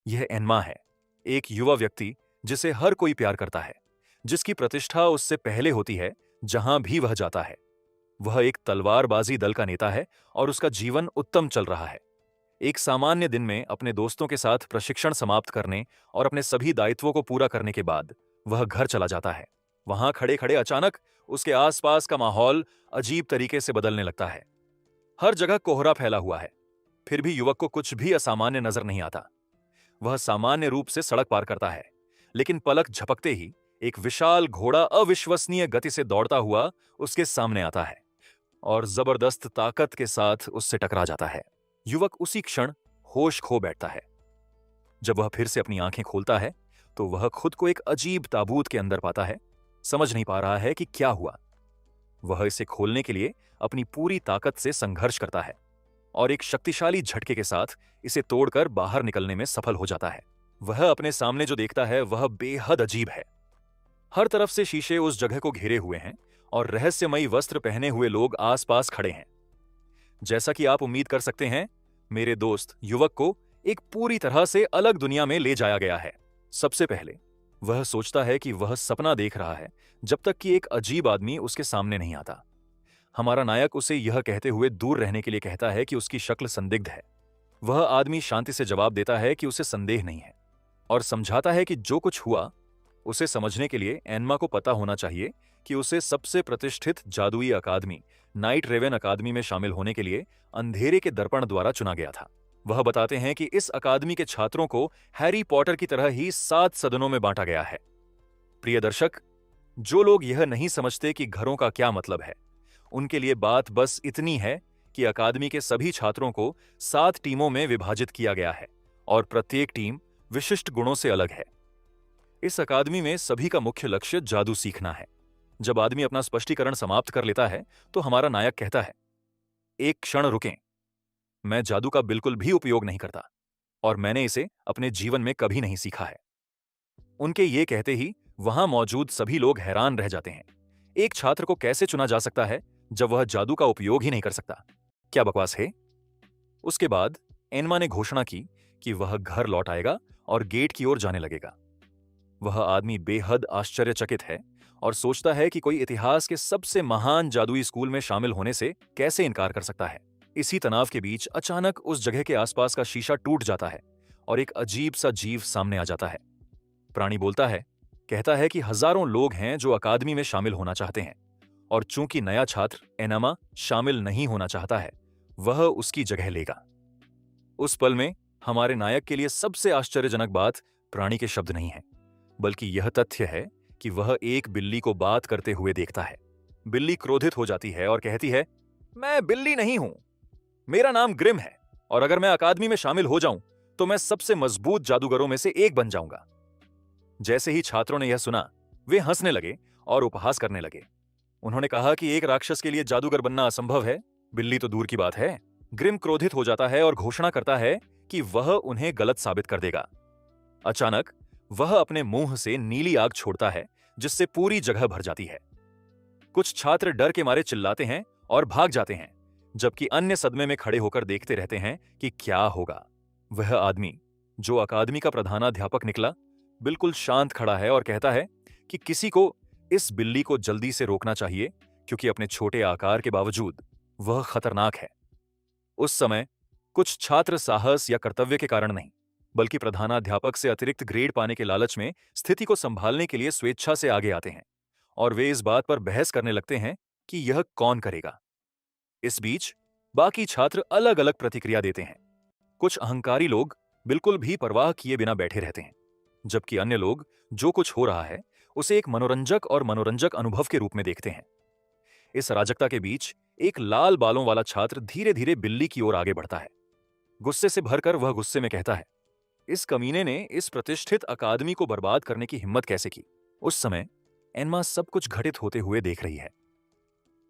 यह एन्मा है, एक युवा व्यक्ति जिसे हर कोई प्यार करता है, जिसकी प्रतिष्ठा उससे पहले होती है जहां भी वह जाता है। वह एक तलवारबाजी दल का नेता है और उसका जीवन उत्तम चल रहा है। एक सामान्य दिन में अपने दोस्तों के साथ प्रशिक्षण समाप्त करने और अपने सभी दायित्वों को पूरा करने के बाद वह घर चला जाता है। वहां खड़े खड़े अचानक उसके आसपास का माहौल अजीब तरीके से बदलने लगता है। हर जगह कोहरा फैला हुआ है, फिर भी युवक को कुछ भी असामान्य नजर नहीं आता। वह सामान्य रूप से सड़क पार करता है, लेकिन पलक झपकते ही एक विशाल घोड़ा अविश्वसनीय गति से दौड़ता हुआ उसके सामने आता है और जबरदस्त ताकत के साथ उससे टकरा जाता है। युवक उसी क्षण होश खो बैठता है। जब वह फिर से अपनी आंखें खोलता है तो वह खुद को एक अजीब ताबूत के अंदर पाता है। समझ नहीं पा रहा है कि क्या हुआ। वह इसे खोलने के लिए अपनी पूरी ताकत से संघर्ष करता है और एक शक्तिशाली झटके के साथ इसे तोड़कर बाहर निकलने में सफल हो जाता है। वह अपने सामने जो देखता है वह बेहद अजीब है। हर तरफ से शीशे उस जगह को घेरे हुए हैं और रहस्यमयी वस्त्र पहने हुए लोग आसपास खड़े हैं। जैसा कि आप उम्मीद कर सकते हैं, मेरे दोस्त युवक को एक पूरी तरह से अलग दुनिया में ले जाया गया है। सबसे पहले वह सोचता है कि वह सपना देख रहा है, जब तक कि एक अजीब आदमी उसके सामने नहीं आता। हमारा नायक उसे यह कहते हुए दूर रहने के लिए कहता है कि उसकी शक्ल संदिग्ध है। वह आदमी शांति से जवाब देता है कि उसे संदेह नहीं है और समझाता है कि जो कुछ हुआ उसे समझने के लिए एन्मा को पता होना चाहिए कि उसे सबसे प्रतिष्ठित जादुई अकादमी नाइट रेवन अकादमी में शामिल होने के लिए अंधेरे के दर्पण द्वारा चुना गया था। वह बताते हैं कि इस अकादमी के छात्रों को हैरी पॉटर की तरह ही 7 सदनों में बांटा गया है। प्रिय दर्शक, जो लोग यह नहीं समझते कि घरों का क्या मतलब है, उनके लिए बात बस इतनी है कि अकादमी के सभी छात्रों को 7 टीमों में विभाजित किया गया है और प्रत्येक टीम विशिष्ट गुणों से अलग है। इस अकादमी में सभी का मुख्य लक्ष्य जादू सीखना है। जब आदमी अपना स्पष्टीकरण समाप्त कर लेता है तो हमारा नायक कहता है, एक क्षण रुकें, मैं जादू का बिल्कुल भी उपयोग नहीं करता और मैंने इसे अपने जीवन में कभी नहीं सीखा है। उनके ये कहते ही वहां मौजूद सभी लोग हैरान रह जाते हैं। एक छात्र को कैसे चुना जा सकता है जब वह जादू का उपयोग ही नहीं कर सकता? क्या बकवास है। उसके बाद एन्मा ने घोषणा की कि वह घर लौट आएगा और गेट की ओर जाने लगेगा। वह आदमी बेहद आश्चर्यचकित है और सोचता है कि कोई इतिहास के सबसे महान जादुई स्कूल में शामिल होने से कैसे इनकार कर सकता है। इसी तनाव के बीच अचानक उस जगह के आसपास का शीशा टूट जाता है और एक अजीब सा जीव सामने आ जाता है। प्राणी बोलता है, कहता है कि हजारों लोग हैं जो अकादमी में शामिल होना चाहते हैं और चूंकि नया छात्र एनामा शामिल नहीं होना चाहता है, वह उसकी जगह लेगा। उस पल में हमारे नायक के लिए सबसे आश्चर्यजनक बात प्राणी के शब्द नहीं है, बल्कि यह तथ्य है कि वह एक बिल्ली को बात करते हुए देखता है। बिल्ली क्रोधित हो जाती है और कहती है, मैं बिल्ली नहीं हूं, मेरा नाम ग्रिम है और अगर मैं अकादमी में शामिल हो जाऊं तो मैं सबसे मजबूत जादूगरों में से एक बन जाऊंगा। जैसे ही छात्रों ने यह सुना, वे हंसने लगे और उपहास करने लगे। उन्होंने कहा कि एक राक्षस के लिए जादूगर बनना असंभव है, बिल्ली तो दूर की बात है। ग्रिम क्रोधित हो जाता है और घोषणा करता है कि वह उन्हें गलत साबित कर देगा। अचानक वह अपने मुंह से नीली आग छोड़ता है जिससे पूरी जगह भर जाती है। कुछ छात्र डर के मारे चिल्लाते हैं और भाग जाते हैं, जबकि अन्य सदमे में खड़े होकर देखते रहते हैं कि क्या होगा। वह आदमी जो अकादमी का प्रधानाध्यापक निकला, बिल्कुल शांत खड़ा है और कहता है कि किसी को इस बिल्ली को जल्दी से रोकना चाहिए क्योंकि अपने छोटे आकार के बावजूद वह खतरनाक है। उस समय कुछ छात्र साहस या कर्तव्य के कारण नहीं, बल्कि प्रधानाध्यापक से अतिरिक्त ग्रेड पाने के लालच में स्थिति को संभालने के लिए स्वेच्छा से आगे आते हैं और वे इस बात पर बहस करने लगते हैं कि यह कौन करेगा। इस बीच बाकी छात्र अलग अलग प्रतिक्रिया देते हैं। कुछ अहंकारी लोग बिल्कुल भी परवाह किए बिना बैठे रहते हैं, जबकि अन्य लोग जो कुछ हो रहा है उसे एक मनोरंजक अनुभव के रूप में देखते हैं। इस अराजकता के बीच एक लाल बालों वाला छात्र धीरे धीरे बिल्ली की ओर आगे बढ़ता है। गुस्से से भरकर वह गुस्से में कहता है, इस कमीने ने इस प्रतिष्ठित अकादमी को बर्बाद करने की हिम्मत कैसे की। उस समय एन्मा सब कुछ घटित होते हुए देख रही है।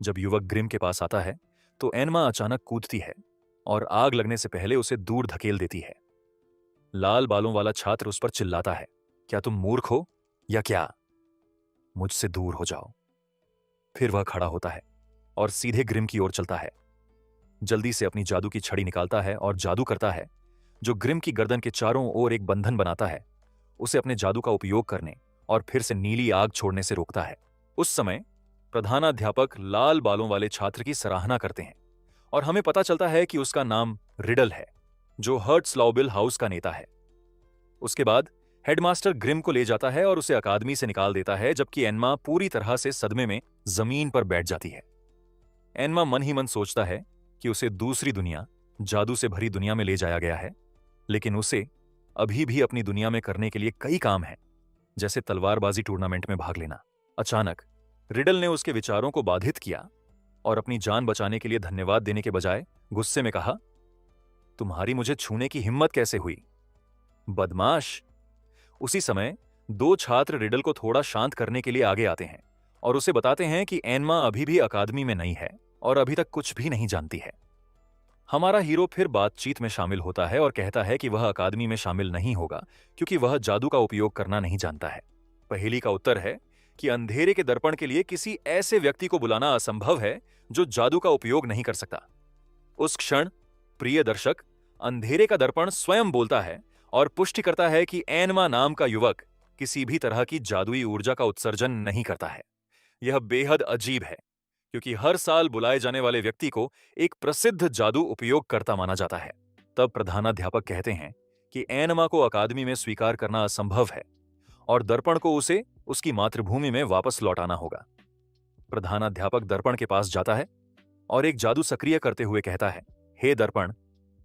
जब युवक ग्रिम के पास आता है तो एन्मा अचानक कूदती है और आग लगने से पहले उसे दूर धकेल देती है। लाल बालों वाला छात्र उस पर चिल्लाता है, क्या तुम मूर्ख हो या क्या? मुझसे दूर हो जाओ। फिर वह खड़ा होता है और सीधे ग्रिम की ओर चलता है। जल्दी से अपनी जादू की छड़ी निकालता है और जादू करता है जो ग्रिम की गर्दन के चारों ओर एक बंधन बनाता है, उसे अपने जादू का उपयोग करने और फिर से नीली आग छोड़ने से रोकता है। उस समय प्रधानाध्यापक लाल बालों वाले छात्र की सराहना करते हैं और हमें पता चलता है कि उसका नाम रिडल है, जो हर्ट्सलाउबिल हाउस का नेता है। उसके बाद हेडमास्टर ग्रिम को ले जाता है और उसे अकादमी से निकाल देता है, जबकि एन्मा पूरी तरह से सदमे में जमीन पर बैठ जाती है। एन्मा मन ही मन सोचता है कि उसे दूसरी दुनिया, जादू से भरी दुनिया में ले जाया गया है, लेकिन उसे अभी भी अपनी दुनिया में करने के लिए कई काम हैं, जैसे तलवारबाजी टूर्नामेंट में भाग लेना। अचानक रिडल ने उसके विचारों को बाधित किया और अपनी जान बचाने के लिए धन्यवाद देने के बजाय गुस्से में कहा, तुम्हारी मुझे छूने की हिम्मत कैसे हुई, बदमाश। उसी समय दो छात्र रिडल को थोड़ा शांत करने के लिए आगे आते हैं और उसे बताते हैं कि एन्मा अभी भी अकादमी में नहीं है और अभी तक कुछ भी नहीं जानती है। हमारा हीरो फिर बातचीत में शामिल होता है और कहता है कि वह अकादमी में शामिल नहीं होगा क्योंकि वह जादू का उपयोग करना नहीं जानता है। पहेली का उत्तर है कि अंधेरे के दर्पण के लिए किसी ऐसे व्यक्ति को बुलाना असंभव है जो जादू का उपयोग नहीं कर सकता। उस क्षण प्रिय दर्शक, अंधेरे का दर्पण स्वयं बोलता है और पुष्टि करता है कि एन्मा नाम का युवक किसी भी तरह की जादुई ऊर्जा का उत्सर्जन नहीं करता है। यह बेहद अजीब है क्योंकि हर साल बुलाए जाने वाले व्यक्ति को एक प्रसिद्ध जादू उपयोगकर्ता माना जाता है। तब प्रधानाध्यापक कहते हैं कि एन्मा को अकादमी में स्वीकार करना असंभव है और दर्पण को उसे उसकी मातृभूमि में वापस लौटाना होगा। प्रधानाध्यापक दर्पण के पास जाता है और एक जादू सक्रिय करते हुए कहता है, हे दर्पण,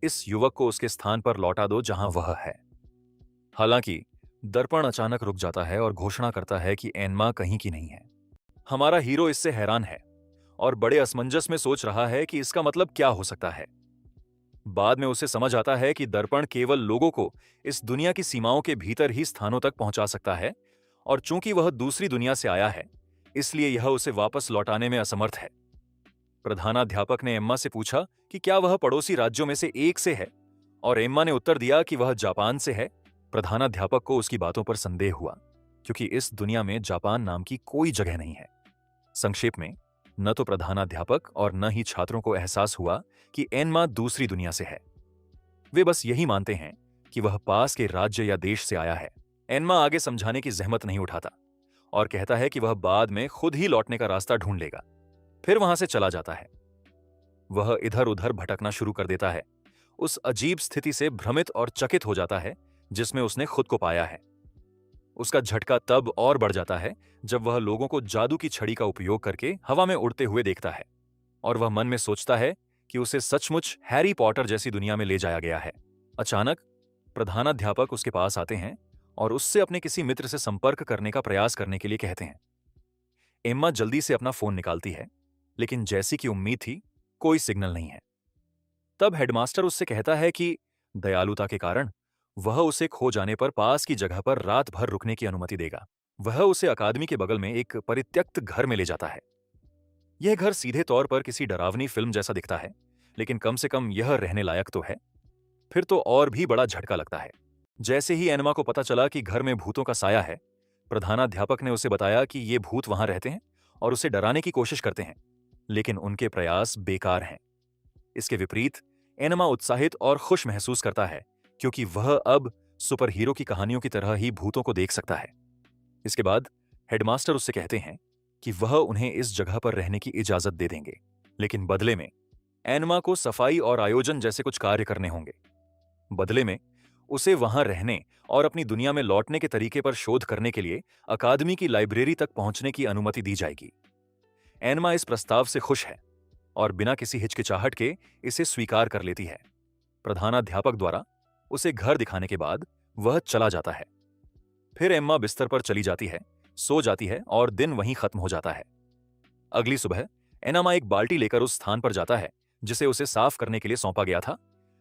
इस युवक को उसके स्थान पर लौटा दो जहां वह है। हालांकि दर्पण अचानक रुक जाता है और घोषणा करता है कि एन्मा कहीं की नहीं है। हमारा हीरो इससे हैरान है और बड़े असमंजस में सोच रहा है कि इसका मतलब क्या हो सकता है। बाद में उसे समझ आता है कि दर्पण केवल लोगों को इस दुनिया की सीमाओं के भीतर ही स्थानों तक पहुंचा सकता है और चूंकि वह दूसरी दुनिया से आया है, इसलिए यह उसे वापस लौटाने में असमर्थ है। प्रधानाध्यापक ने एम्मा से पूछा कि क्या वह पड़ोसी राज्यों में से एक से है और एम्मा ने उत्तर दिया कि वह जापान से है। प्रधानाध्यापक को उसकी बातों पर संदेह हुआ क्योंकि इस दुनिया में जापान नाम की कोई जगह नहीं है। संक्षेप में, न तो प्रधानाध्यापक और न ही छात्रों को एहसास हुआ कि एन्मा दूसरी दुनिया से है। वे बस यही मानते हैं कि वह पास के राज्य या देश से आया है। एन्मा आगे समझाने की जहमत नहीं उठाता और कहता है कि वह बाद में खुद ही लौटने का रास्ता ढूंढ लेगा। फिर वहां से चला जाता है। वह इधर उधर भटकना शुरू कर देता है, उस अजीब स्थिति से भ्रमित और चकित हो जाता है जिसमें उसने खुद को पाया है। उसका झटका तब और बढ़ जाता है जब वह लोगों को जादू की छड़ी का उपयोग करके हवा में उड़ते हुए देखता है और वह मन में सोचता है कि उसे सचमुच हैरी पॉटर जैसी दुनिया में ले जाया गया है। अचानक प्रधानाध्यापक उसके पास आते हैं और उससे अपने किसी मित्र से संपर्क करने का प्रयास करने के लिए कहते हैं। एम्मा जल्दी से अपना फोन निकालती है, लेकिन जैसी कि उम्मीद थी, कोई सिग्नल नहीं है। तब हेडमास्टर उससे कहता है कि दयालुता के कारण वह उसे खो जाने पर पास की जगह पर रात भर रुकने की अनुमति देगा। वह उसे अकादमी के बगल में एक परित्यक्त घर में ले जाता है। यह घर सीधे तौर पर किसी डरावनी फिल्म जैसा दिखता है, लेकिन कम से कम यह रहने लायक तो है। फिर तो और भी बड़ा झटका लगता है। जैसे ही एनमा को पता चला कि घर में भूतों का साया है, प्रधानाध्यापक ने उसे बताया कि ये भूत वहां रहते हैं और उसे डराने की कोशिश करते हैं, लेकिन उनके प्रयास बेकार हैं। इसके विपरीत एनमा उत्साहित और खुश महसूस करता है क्योंकि वह अब सुपर हीरो की कहानियों की तरह ही भूतों को देख सकता है। इसके बाद हेडमास्टर उससे कहते हैं कि वह उन्हें इस जगह पर रहने की इजाजत दे देंगे, लेकिन बदले में एनमा को सफाई और आयोजन जैसे कुछ कार्य करने होंगे। बदले में उसे वहां रहने और अपनी दुनिया में लौटने के तरीके पर शोध करने के लिए अकादमी की लाइब्रेरी तक पहुंचने की अनुमति दी जाएगी। एनमा इस प्रस्ताव से खुश है और बिना किसी हिचकिचाहट के इसे स्वीकार कर लेती है। प्रधानाध्यापक द्वारा उसे घर दिखाने के बाद वह चला जाता है। फिर एम्मा बिस्तर पर चली जाती है, सो जाती है और दिन वहीं खत्म हो जाता है। अगली सुबह एनमा एक बाल्टी लेकर उस स्थान पर जाता है जिसे उसे साफ करने के लिए सौंपा गया था,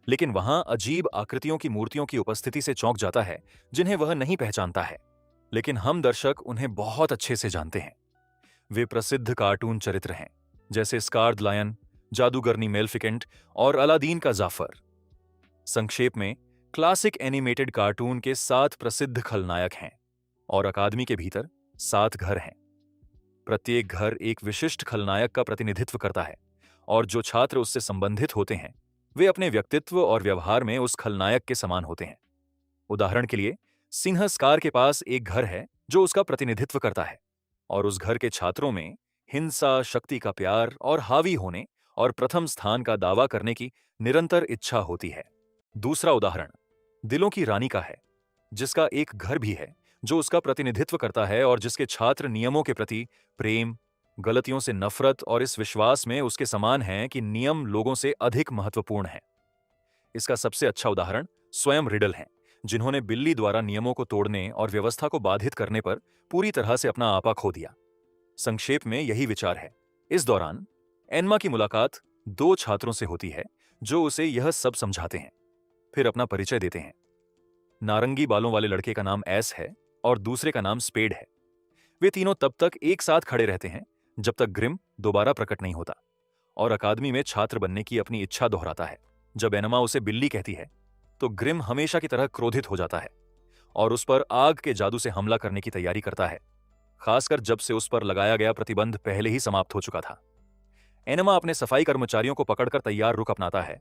लेकिन वहां अजीब आकृतियों की मूर्तियों की उपस्थिति से चौंक जाता है जिन्हें वह नहीं पहचानता है, लेकिन हम दर्शक उन्हें बहुत अच्छे से जानते हैं। वे प्रसिद्ध कार्टून चरित्र हैं, जैसे स्कारड लायन, जादूगरनी मेलेफिकेंट और अलादीन का जाफर। संक्षेप में, क्लासिक एनिमेटेड कार्टून के 7 प्रसिद्ध खलनायक हैं और अकादमी के भीतर 7 घर हैं। प्रत्येक घर एक विशिष्ट खलनायक का प्रतिनिधित्व करता है और जो छात्र उससे संबंधित होते हैं वे अपने व्यक्तित्व और व्यवहार में उस खलनायक के समान होते हैं। उदाहरण के लिए, सिंह स्कार के पास एक घर है जो उसका प्रतिनिधित्व करता है, और उस घर के छात्रों में हिंसा, शक्ति का प्यार और हावी होने और प्रथम स्थान का दावा करने की निरंतर इच्छा होती है। दूसरा उदाहरण दिलों की रानी का है, जिसका एक घर भी है जो उसका प्रतिनिधित्व करता है और जिसके छात्र नियमों के प्रति प्रेम, गलतियों से नफरत और इस विश्वास में उसके समान हैं कि नियम लोगों से अधिक महत्वपूर्ण हैं। इसका सबसे अच्छा उदाहरण स्वयं रिडल हैं, जिन्होंने बिल्ली द्वारा नियमों को तोड़ने और व्यवस्था को बाधित करने पर पूरी तरह से अपना आपा खो दिया। संक्षेप में यही विचार है। इस दौरान एन्मा की मुलाकात दो छात्रों से होती है जो उसे यह सब समझाते हैं, फिर अपना परिचय देते हैं। नारंगी बालों वाले लड़के का नाम एस है और दूसरे का नाम स्पेड है। वे तीनों तब तक एक साथ खड़े रहते हैं जब तक ग्रिम दोबारा प्रकट नहीं होता और अकादमी में छात्र बनने की अपनी इच्छा दोहराता है। जब एनमा उसे बिल्ली कहती है तो ग्रिम हमेशा की तरह क्रोधित हो जाता है और उस पर आग के जादू से हमला करने की तैयारी करता है, खासकर जब से उस पर लगाया गया प्रतिबंध पहले ही समाप्त हो चुका था। एनमा अपने सफाई कर्मचारियों को पकड़कर तैयार रुख अपनाता है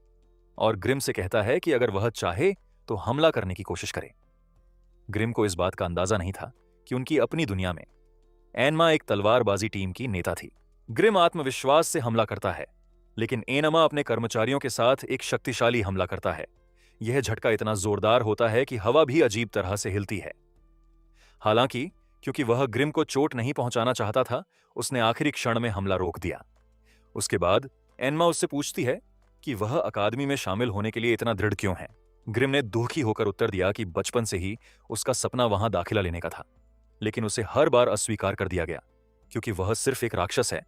और ग्रिम से कहता है कि अगर वह चाहे तो हमला करने की कोशिश करे। ग्रिम को इस बात का अंदाजा नहीं था कि उनकी अपनी दुनिया में एनमा एक तलवारबाजी टीम की नेता थी। ग्रिम आत्मविश्वास से हमला करता है, लेकिन एनमा अपने कर्मचारियों के साथ एक शक्तिशाली हमला करता है। यह झटका इतना जोरदार होता है कि हवा भी अजीब तरह से हिलती है। हालांकि क्योंकि वह ग्रिम को चोट नहीं पहुंचाना चाहता था, उसने आखिरी क्षण में हमला रोक दिया। उसके बाद एनमा उससे पूछती है कि वह अकादमी में शामिल होने के लिए इतना दृढ़ क्यों है। ग्रिम ने दुखी होकर उत्तर दिया कि बचपन से ही उसका सपना वहां दाखिला लेने का था, लेकिन उसे हर बार अस्वीकार कर दिया गया क्योंकि वह सिर्फ एक राक्षस है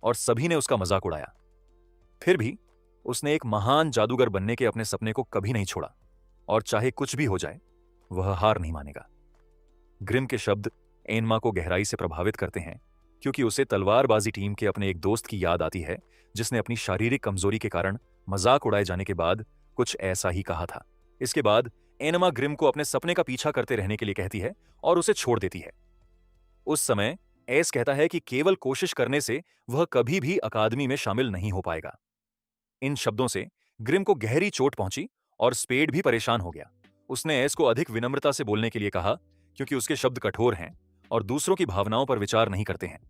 और सभी ने उसका मजाक उड़ाया। फिर भी उसने एक महान जादूगर बनने के अपने सपने को कभी नहीं छोड़ा और चाहे कुछ भी हो जाए वह हार नहीं मानेगा। ग्रिम के शब्द एनमा को गहराई से प्रभावित करते हैं क्योंकि उसे तलवारबाजी टीम के अपने एक दोस्त की याद आती है जिसने अपनी शारीरिक कमजोरी के कारण मजाक उड़ाए जाने के बाद कुछ ऐसा ही कहा था। इसके बाद एनमा ग्रिम को अपने सपने का पीछा करते रहने के लिए कहती है और उसे छोड़ देती है। उस समय एस कहता है कि केवल कोशिश करने से वह कभी भी अकादमी में शामिल नहीं हो पाएगा। इन शब्दों से ग्रिम को गहरी चोट पहुंची और स्पेड भी परेशान हो गया। उसने एस को अधिक विनम्रता से बोलने के लिए कहा क्योंकि उसके शब्द कठोर हैं और दूसरों की भावनाओं पर विचार नहीं करते हैं।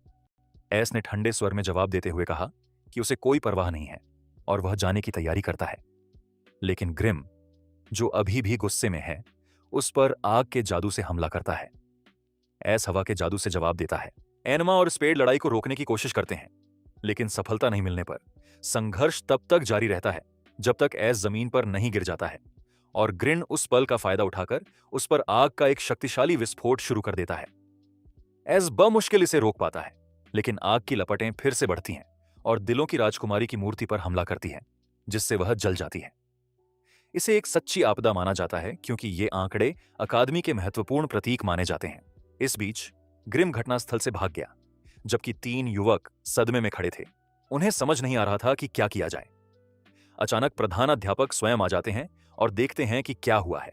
एस ने ठंडे स्वर में जवाब देते हुए कहा कि उसे कोई परवाह नहीं है और वह जाने की तैयारी करता है। लेकिन ग्रिम, जो अभी भी गुस्से में है, उस पर आग के जादू से हमला करता है। एस हवा के जादू से जवाब देता है। एनमा और स्पेड लड़ाई को रोकने की कोशिश करते हैं, लेकिन सफलता नहीं मिलने पर संघर्ष तब तक जारी रहता है जब तक एस जमीन पर नहीं गिर जाता है और ग्रिन उस पल का फायदा उठाकर उस पर आग का एक शक्तिशाली विस्फोट शुरू कर देता है। एस बमुश्किल इसे रोक पाता है, लेकिन आग की लपटें फिर से बढ़ती हैं और दिलों की राजकुमारी की मूर्ति पर हमला करती हैं, जिससे वह जल जाती है। इसे एक सच्ची आपदा माना जाता है क्योंकि ये आंकड़े अकादमी के महत्वपूर्ण प्रतीक माने जाते हैं। इस बीच ग्रिम घटनास्थल से भाग गया, जबकि तीन युवक सदमे में खड़े थे। उन्हें समझ नहीं आ रहा था कि क्या किया जाए। अचानक प्रधानाध्यापक स्वयं आ जाते हैं और देखते हैं कि क्या हुआ है।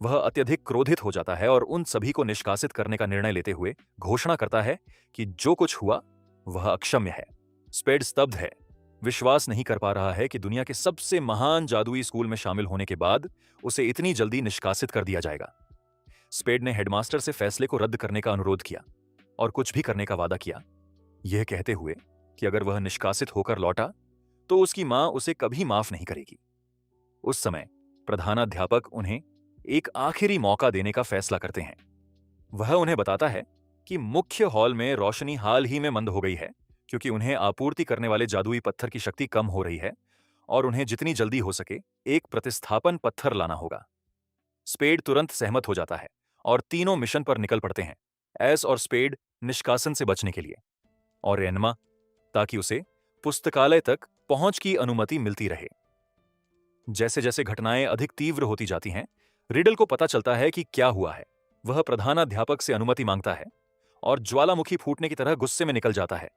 वह अत्यधिक क्रोधित हो जाता है और उन सभी को निष्कासित करने का निर्णय लेते हुए घोषणा करता है कि जो कुछ हुआ वह अक्षम्य है। स्पेड स्तब्ध है, विश्वास नहीं कर पा रहा है कि दुनिया के सबसे महान जादुई स्कूल में शामिल होने के बाद उसे इतनी जल्दी निष्कासित कर दिया जाएगा। स्पेड ने हेडमास्टर से फैसले को रद्द करने का अनुरोध किया और कुछ भी करने का वादा किया, यह कहते हुए कि अगर वह निष्कासित होकर लौटा तो उसकी मां उसे कभी माफ नहीं करेगी। उस समय प्रधानाध्यापक उन्हें एक आखिरी मौका देने का फैसला करते हैं। वह उन्हें बताता है कि मुख्य हॉल में रोशनी हाल ही में मंद हो गई है क्योंकि उन्हें आपूर्ति करने वाले जादुई पत्थर की शक्ति कम हो रही है और उन्हें जितनी जल्दी हो सके एक प्रतिस्थापन पत्थर लाना होगा। स्पेड तुरंत सहमत हो जाता है और तीनों मिशन पर निकल पड़ते हैं, एस और स्पेड निष्कासन से बचने के लिए, और एनमा ताकि उसे पुस्तकालय तक पहुंच की अनुमति मिलती रहे। जैसे जैसे घटनाएं अधिक तीव्र होती जाती हैं, रिडल को पता चलता है कि क्या हुआ है। वह प्रधानाध्यापक से अनुमति मांगता है और ज्वालामुखी फूटने की तरह गुस्से में निकल जाता है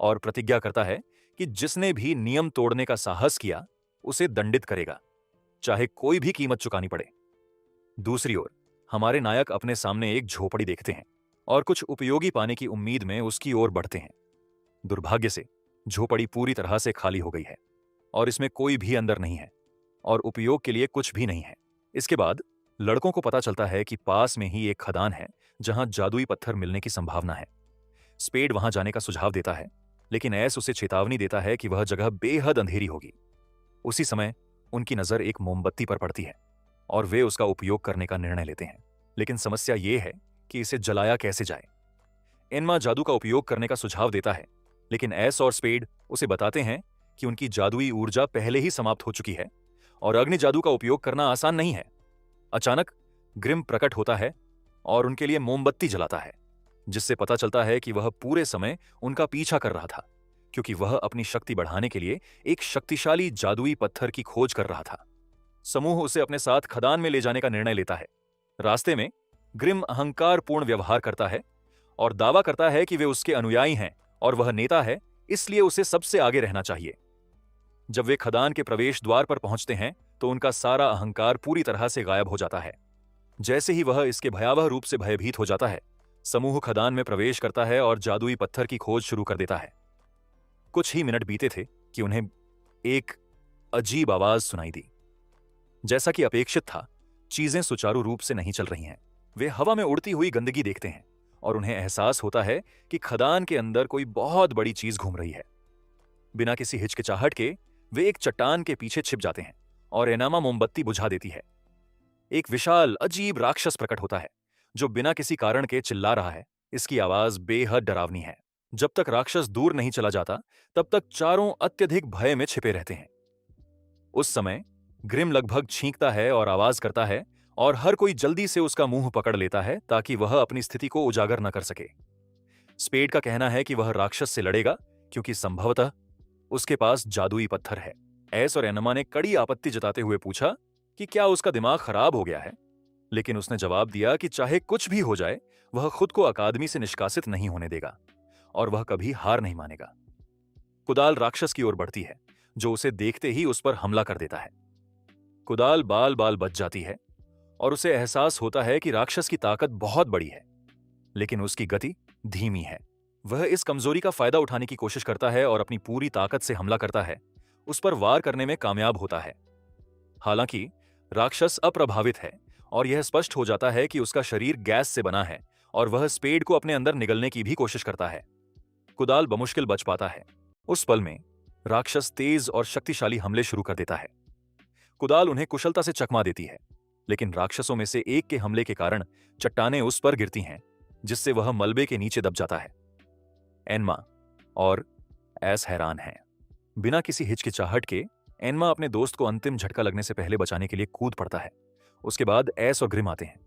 और प्रतिज्ञा करता है कि जिसने भी नियम तोड़ने का साहस किया उसे दंडित करेगा, चाहे कोई भी कीमत चुकानी पड़े। दूसरी ओर हमारे नायक अपने सामने एक झोपड़ी देखते हैं और कुछ उपयोगी पाने की उम्मीद में उसकी ओर बढ़ते हैं। दुर्भाग्य से झोपड़ी पूरी तरह से खाली हो गई है और इसमें कोई भी अंदर नहीं है। और उपयोग के लिए कुछ भी नहीं है। इसके बाद लड़कों को पता चलता है कि पास में ही एक खदान है जहां जादुई पत्थर मिलने की संभावना है। स्पेड वहां जाने का सुझाव देता है, लेकिन एस उसे चेतावनी देता है कि वह जगह बेहद अंधेरी होगी। उसी समय उनकी नजर एक मोमबत्ती पर पड़ती है और वे उसका उपयोग करने का निर्णय लेते हैं। लेकिन समस्या यह है कि इसे जलाया कैसे जाए। एनमा जादू का उपयोग करने का सुझाव देता है, लेकिन एस और स्पेड उसे बताते हैं कि उनकी जादुई ऊर्जा पहले ही समाप्त हो चुकी है और अग्नि जादू का उपयोग करना आसान नहीं है। अचानक ग्रिम प्रकट होता है और उनके लिए मोमबत्ती जलाता है, जिससे पता चलता है कि वह पूरे समय उनका पीछा कर रहा था, क्योंकि वह अपनी शक्ति बढ़ाने के लिए एक शक्तिशाली जादुई पत्थर की खोज कर रहा था। समूह उसे अपने साथ खदान में ले जाने का निर्णय लेता है। रास्ते में ग्रिम अहंकारपूर्ण व्यवहार करता है और दावा करता है कि वे उसके अनुयायी हैं और वह नेता है, इसलिए उसे सबसे आगे रहना चाहिए। जब वे खदान के प्रवेश द्वार पर पहुंचते हैं तो उनका सारा अहंकार पूरी तरह से गायब हो जाता है। जैसे ही वह इसके भयावह रूप से भयभीत हो जाता है, समूह खदान में प्रवेश करता है और जादुई पत्थर की खोज शुरू कर देता है। कुछ ही मिनट बीते थे कि उन्हें एक अजीब आवाज सुनाई दी। जैसा कि अपेक्षित था, चीजें सुचारू रूप से नहीं चल रही हैं। वे हवा में उड़ती हुई गंदगी देखते हैं और उन्हें एहसास होता है कि खदान के अंदर कोई बहुत बड़ी चीज घूम रही है। बिना किसी हिचकिचाहट के वे एक चट्टान के पीछे छिप जाते हैं और एनामा मोमबत्ती बुझा देती है। एक विशाल अजीब राक्षस प्रकट होता है जो बिना किसी कारण के चिल्ला रहा है। इसकी आवाज बेहद डरावनी है। जब तक राक्षस दूर नहीं चला जाता, तब तक चारों अत्यधिक भय में छिपे रहते हैं। उस समय ग्रिम लगभग छींकता है और आवाज करता है और हर कोई जल्दी से उसका मुंह पकड़ लेता है ताकि वह अपनी स्थिति को उजागर न कर सके। स्पेड का कहना है कि वह राक्षस से लड़ेगा क्योंकि संभवतः उसके पास जादुई पत्थर है। एस और एनमा ने कड़ी आपत्ति जताते हुए पूछा कि क्या उसका दिमाग खराब हो गया है, लेकिन उसने जवाब दिया कि चाहे कुछ भी हो जाए, वह खुद को अकादमी से निष्कासित नहीं होने देगा और वह कभी हार नहीं मानेगा। कुदाल राक्षस की ओर बढ़ती है, जो उसे देखते ही उस पर हमला कर देता है। कुदाल बाल बाल बच जाती है और उसे एहसास होता है कि राक्षस की ताकत बहुत बड़ी है, लेकिन उसकी गति धीमी है। वह इस कमजोरी का फायदा उठाने की कोशिश करता है और अपनी पूरी ताकत से हमला करता है। उस पर वार करने में कामयाब होता है। हालांकि राक्षस अप्रभावित है और यह स्पष्ट हो जाता है कि उसका शरीर गैस से बना है और वह स्पेड को अपने अंदर निगलने की भी कोशिश करता है। कुदाल बमुश्किल बच पाता है। उस पल में राक्षस तेज और शक्तिशाली हमले शुरू कर देता है। कुदाल उन्हें कुशलता से चकमा देती है, लेकिन राक्षसों में से एक के हमले के कारण चट्टानें उस पर गिरती हैं, जिससे वह मलबे के नीचे दब जाता है। एनमा और एस हैरान हैं। बिना किसी हिचकिचाहट के एनमा अपने दोस्त को अंतिम झटका लगने से पहले बचाने के लिए कूद पड़ता है। उसके बाद एस और ग्रिम आते हैं।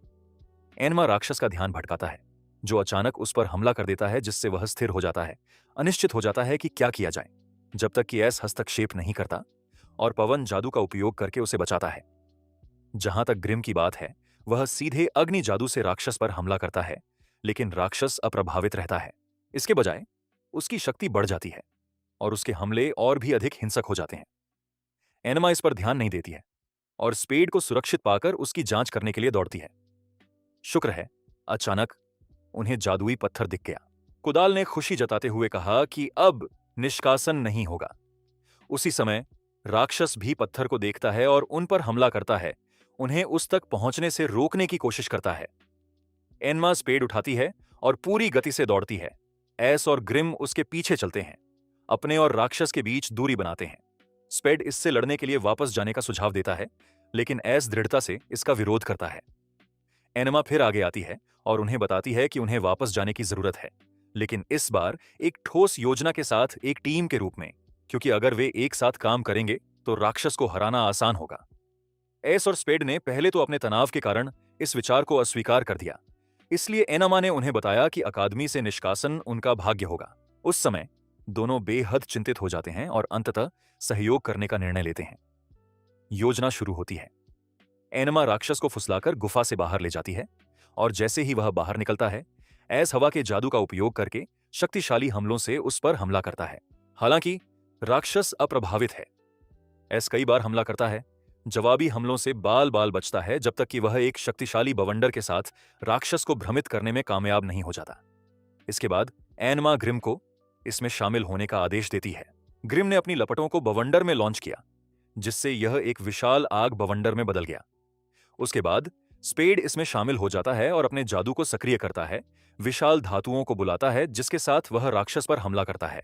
एनमा राक्षस का ध्यान भटकाता है, जो अचानक उस पर हमला कर देता है, जिससे वह स्थिर हो जाता है। अनिश्चित हो जाता है कि क्या किया जाए, जब तक कि एस हस्तक्षेप नहीं करता और पवन जादू का उपयोग करके उसे बचाता है। जहां तक ग्रिम की बात है, वह सीधे अग्नि जादू से राक्षस पर हमला करता है, लेकिन राक्षस अप्रभावित रहता है। इसके बजाय उसकी शक्ति बढ़ जाती है और उसके हमले और भी अधिक हिंसक हो जाते हैं। एनमा इस पर ध्यान नहीं देती है और स्पेड को सुरक्षित पाकर उसकी जांच करने के लिए दौड़ती है। शुक्र है, अचानक उन्हें जादुई पत्थर दिख गया। कुदाल ने खुशी जताते हुए कहा कि अब निष्कासन नहीं होगा। उसी समय राक्षस भी पत्थर को देखता है और उन पर हमला करता है, उन्हें उस तक पहुंचने से रोकने की कोशिश करता है। एनमा स्पेड उठाती है और पूरी गति से दौड़ती है। एस और ग्रिम उसके पीछे चलते हैं, अपने और राक्षस के बीच दूरी बनाते हैं। स्पेड इससे लड़ने के लिए वापस जाने का सुझाव देता है, लेकिन एस दृढ़ता से इसका विरोध करता है। एनमा फिर आगे आती है और उन्हें बताती है कि उन्हें वापस जाने की जरूरत है, लेकिन इस बार एक ठोस योजना के साथ, एक टीम के रूप में, क्योंकि अगर वे एक साथ काम करेंगे तो राक्षस को हराना आसान होगा। एस और स्पेड ने पहले तो अपने तनाव के कारण इस विचार को अस्वीकार कर दिया, इसलिए एनमा ने उन्हें बताया कि अकादमी से निष्कासन उनका भाग्य होगा। उस समय दोनों बेहद चिंतित हो जाते हैं और अंततः सहयोग करने का निर्णय लेते हैं। योजना शुरू होती है। एनमा राक्षस को फुसलाकर गुफा से बाहर ले जाती है और जैसे ही वह बाहर निकलता है, एस हवा के जादू का उपयोग करके शक्तिशाली हमलों से उस पर हमला करता है। हालांकि राक्षस अप्रभावित है। एस कई बार हमला करता है, जवाबी हमलों से बाल बाल बचता है, जब तक कि वह एक शक्तिशाली बवंडर के साथ राक्षस को भ्रमित करने में कामयाब नहीं हो जाता। इसके बाद एनमा ग्रिम को इसमें शामिल होने का आदेश देती है। ग्रिम ने अपनी लपटों को बवंडर में लॉन्च किया, जिससे यह एक विशाल आग बवंडर में बदल गया। उसके बाद स्पेड इसमें शामिल हो जाता है और अपने जादू को सक्रिय करता है, विशाल धातुओं को बुलाता है जिसके साथ वह राक्षस पर हमला करता है।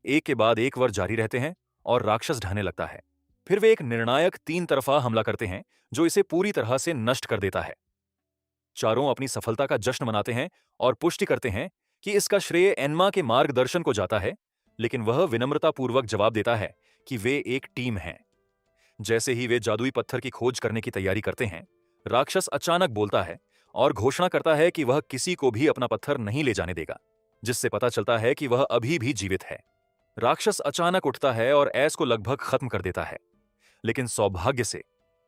एक के बाद एक वार जारी रहते हैं और राक्षस ढहने लगता है। फिर वे एक निर्णायक तीन तरफा हमला करते हैं जो इसे पूरी तरह से नष्ट कर देता है। चारों अपनी सफलता का जश्न मनाते हैं और पुष्टि करते हैं कि इसका श्रेय एन्मा के मार्गदर्शन को जाता है, लेकिन वह विनम्रतापूर्वक जवाब देता है कि वे एक टीम हैं। जैसे ही वे जादुई पत्थर की खोज करने की तैयारी करते हैं, राक्षस अचानक बोलता है और घोषणा करता है कि वह किसी को भी अपना पत्थर नहीं ले जाने देगा, जिससे पता चलता है कि वह अभी भी जीवित है। राक्षस अचानक उठता है और ऐस को लगभग खत्म कर देता है, लेकिन सौभाग्य से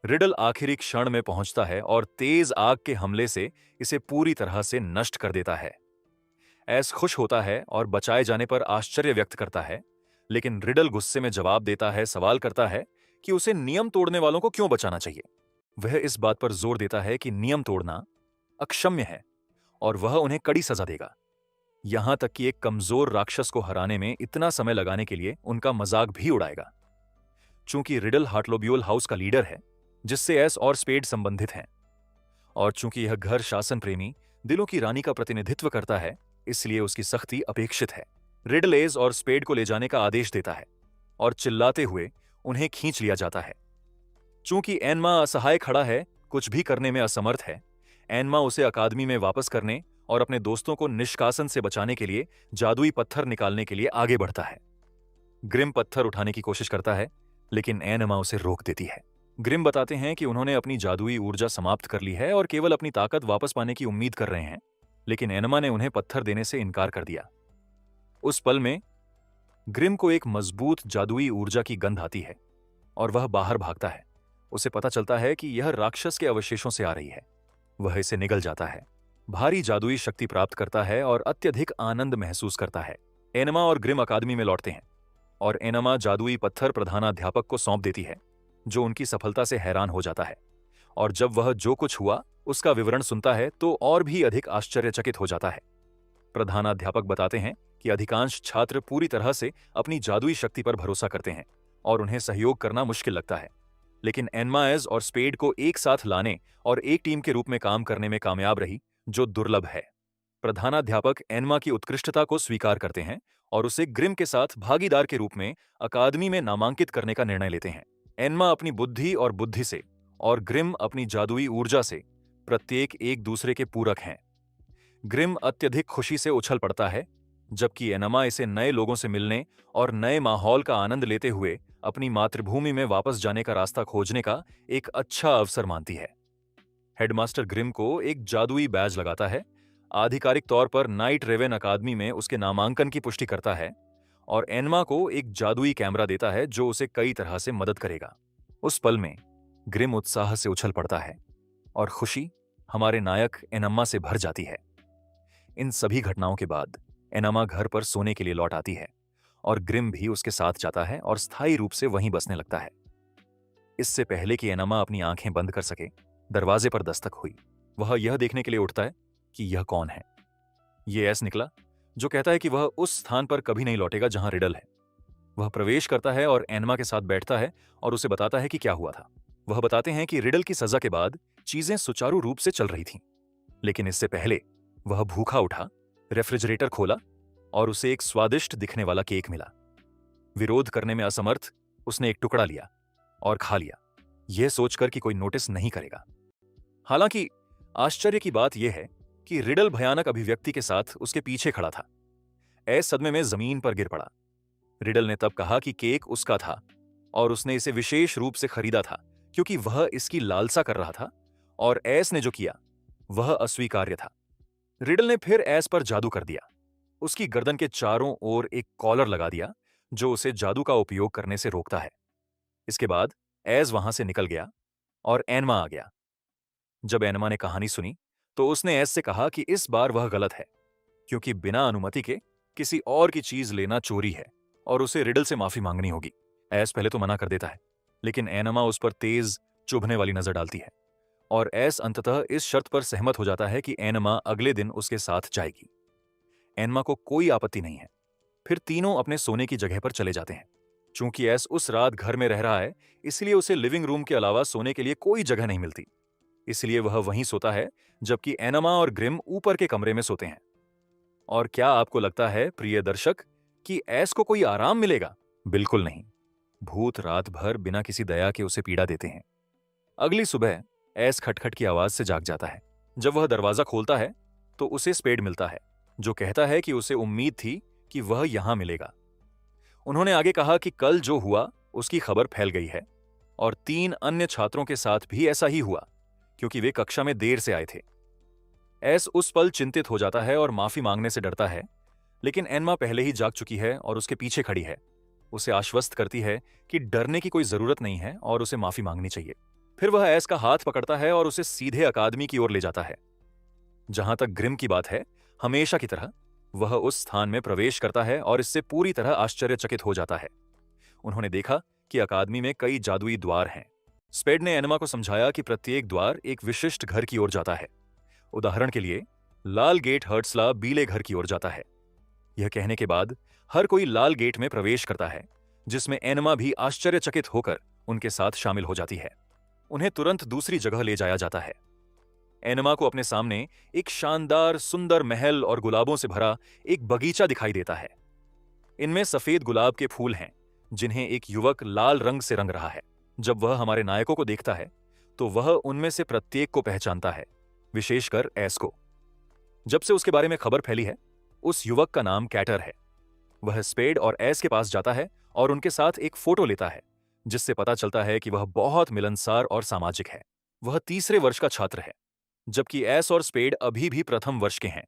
रिडल आखिरी क्षण में पहुंचता है और तेज आग के हमले से इसे पूरी तरह से नष्ट कर देता है। ऐस खुश होता है और बचाए जाने पर आश्चर्य व्यक्त करता है, लेकिन रिडल गुस्से में जवाब देता है, सवाल करता है कि उसे नियम तोड़ने वालों को क्यों बचाना चाहिए। वह इस बात पर जोर देता है कि नियम तोड़ना अक्षम्य है और वह उन्हें कड़ी सजा देगा। यहां तक कि एक कमजोर राक्षस को हराने में इतना समय लगाने के लिए उनका मजाक भी उड़ाएगा। चूंकि रिडल हार्टलोब्यूल हाउस का लीडर है, जिससे एस और स्पेड संबंधित हैं, और चूंकि यह घर शासन प्रेमी दिलों की रानी का प्रतिनिधित्व करता है, इसलिए उसकी सख्ती अपेक्षित है। रिडल एस और स्पेड को ले जाने का आदेश देता है और चिल्लाते हुए उन्हें खींच लिया जाता है। चूंकि एन्मा असहाय खड़ा है, कुछ भी करने में असमर्थ है, एन्मा उसे अकादमी में वापस करने और अपने दोस्तों को निष्कासन से बचाने के लिए जादुई पत्थर निकालने के लिए आगे बढ़ता है। ग्रिम पत्थर उठाने की कोशिश करता है, लेकिन एन्मा उसे रोक देती है। ग्रिम बताते हैं कि उन्होंने अपनी जादुई ऊर्जा समाप्त कर ली है और केवल अपनी ताकत वापस पाने की उम्मीद कर रहे हैं, लेकिन एन्मा ने उन्हें पत्थर देने से इनकार कर दिया। उस पल में ग्रिम को एक मजबूत जादुई ऊर्जा की गंध आती है और वह बाहर भागता है। उसे पता चलता है कि यह राक्षस के अवशेषों से आ रही है। वह इसे निगल जाता है, भारी जादुई शक्ति प्राप्त करता है और अत्यधिक आनंद महसूस करता है। एनमा और ग्रिम अकादमी में लौटते हैं और एनमा जादुई पत्थर प्रधानाध्यापक को सौंप देती है, जो उनकी सफलता से हैरान हो जाता है। और जब वह जो कुछ हुआ उसका विवरण सुनता है तो और भी अधिक आश्चर्यचकित हो जाता है। प्रधानाध्यापक बताते हैं कि अधिकांश छात्र पूरी तरह से अपनी जादुई शक्ति पर भरोसा करते हैं और उन्हें सहयोग करना मुश्किल लगता है, लेकिन एन्मा एस और स्पेड को एक साथ लाने और एक टीम के रूप में काम करने में कामयाब रही, जो दुर्लभ है। प्रधानाध्यापक एन्मा की उत्कृष्टता को स्वीकार करते हैं और उसे ग्रिम के साथ भागीदार के रूप में अकादमी में नामांकित करने का निर्णय लेते हैं। एन्मा अपनी बुद्धि और बुद्धि से और ग्रिम अपनी जादुई ऊर्जा से प्रत्येक एक दूसरे के पूरक हैं। ग्रिम अत्यधिक खुशी से उछल पड़ता है, जबकि एनमा इसे नए लोगों से मिलने और नए माहौल का आनंद लेते हुए अपनी मातृभूमि में वापस जाने का रास्ता खोजने का एक अच्छा अवसर मानती है। हेडमास्टर ग्रिम को एक जादुई बैज लगाता है, आधिकारिक तौर पर नाइट रेवेन अकादमी में उसके नामांकन की पुष्टि करता है और एन्मा को एक जादुई कैमरा देता है जो उसे कई तरह से मदद करेगा। उस पल में ग्रिम उत्साह से उछल पड़ता है और खुशी हमारे नायक एनम्मा से भर जाती है। इन सभी घटनाओं के बाद एनम्मा घर पर सोने के लिए लौट आती है और ग्रिम भी उसके साथ जाता है और स्थायी रूप से वहीं बसने लगता है। इससे पहले कि एनम्मा अपनी आंखें बंद कर सके, दरवाजे पर दस्तक हुई। वह यह देखने के लिए उठता है कि यह कौन है। ये एस निकला, जो कहता है कि वह उस स्थान पर कभी नहीं लौटेगा जहां रिडल है। वह प्रवेश करता है और एन्मा के साथ बैठता है और उसे बताता है कि क्या हुआ था। वह बताते हैं कि रिडल की सजा के बाद चीजें सुचारू रूप से चल रही थीं, लेकिन इससे पहले वह भूखा उठा, रेफ्रिजरेटर खोला और उसे एक स्वादिष्ट दिखने वाला केक मिला। विरोध करने में असमर्थ उसने एक टुकड़ा लिया और खा लिया, यह सोचकर कि कोई नोटिस नहीं करेगा। हालांकि आश्चर्य की बात यह है कि रिडल भयानक अभिव्यक्ति के साथ उसके पीछे खड़ा था। एस सदमे में जमीन पर गिर पड़ा। रिडल ने तब कहा कि केक उसका था और उसने इसे विशेष रूप से खरीदा था क्योंकि वह इसकी लालसा कर रहा था, और एस ने जो किया वह अस्वीकार्य था। रिडल ने फिर एस पर जादू कर दिया। उसकी गर्दन के चारों ओर एक कॉलर लगा दिया जो उसे जादू का उपयोग करने से रोकता है। इसके बाद एस वहां से निकल गया और एन्मा आ गया। जब एन्मा ने कहानी सुनी तो उसने एस से कहा कि इस बार वह गलत है, क्योंकि बिना अनुमति के किसी और की चीज लेना चोरी है और उसे रिडल से माफी मांगनी होगी। एस पहले तो मना कर देता है, लेकिन एन्मा उस पर तेज चुभने वाली नजर डालती है और एस अंततः इस शर्त पर सहमत हो जाता है कि एन्मा अगले दिन उसके साथ जाएगी। एन्मा को कोई आपत्ति नहीं है। फिर तीनों अपने सोने की जगह पर चले जाते हैं। चूंकि एस उस रात घर में रह रहा है, इसलिए उसे लिविंग रूम के अलावा सोने के लिए कोई जगह नहीं मिलती। इसलिए वह वहीं सोता है, जबकि एनमा और ग्रिम ऊपर के कमरे में सोते हैं। और क्या आपको लगता है, प्रिय दर्शक, कि एस को कोई आराम मिलेगा? बिल्कुल नहीं। भूत रात भर बिना किसी दया के उसे पीड़ा देते हैं। अगली सुबह एस खटखट की आवाज से जाग जाता है। जब वह दरवाजा खोलता है तो उसे स्पेड मिलता है, जो कहता है कि उसे उम्मीद थी कि वह यहां मिलेगा। उन्होंने आगे कहा कि कल जो हुआ उसकी खबर फैल गई है, और 3 अन्य छात्रों के साथ भी ऐसा ही हुआ, क्योंकि वे कक्षा में देर से आए थे। एस उस पल चिंतित हो जाता है और माफी मांगने से डरता है, लेकिन एनमा पहले ही जाग चुकी है और उसके पीछे खड़ी है। उसे आश्वस्त करती है कि डरने की कोई जरूरत नहीं है और उसे माफी मांगनी चाहिए। फिर वह एस का हाथ पकड़ता है और उसे सीधे अकादमी की ओर ले जाता है। जहां तक ग्रिम की बात है, हमेशा की तरह वह उस स्थान में प्रवेश करता है और इससे पूरी तरह आश्चर्यचकित हो जाता है। उन्होंने देखा कि अकादमी में कई जादुई द्वार हैं। स्पेड ने एनमा को समझाया कि प्रत्येक द्वार एक विशिष्ट घर की ओर जाता है। उदाहरण के लिए, लाल गेट हर्ट्सला बीले घर की ओर जाता है। यह कहने के बाद हर कोई लाल गेट में प्रवेश करता है, जिसमें एनमा भी आश्चर्यचकित होकर उनके साथ शामिल हो जाती है। उन्हें तुरंत दूसरी जगह ले जाया जाता है। एनमा को अपने सामने एक शानदार सुंदर महल और गुलाबों से भरा एक बगीचा दिखाई देता है। इनमें सफेद गुलाब के फूल हैं, जिन्हें एक युवक लाल रंग से रंग रहा है। जब वह हमारे नायकों को देखता है तो वह उनमें से प्रत्येक को पहचानता है, विशेषकर एस को। जब से उसके बारे में खबर फैली है, उस युवक का नाम कैटर है। वह स्पेड और एस के पास जाता है और उनके साथ एक फोटो लेता है, जिससे पता चलता है कि वह बहुत मिलनसार और सामाजिक है। वह तीसरे वर्ष का छात्र है, जबकि एस और स्पेड अभी भी प्रथम वर्ष के हैं।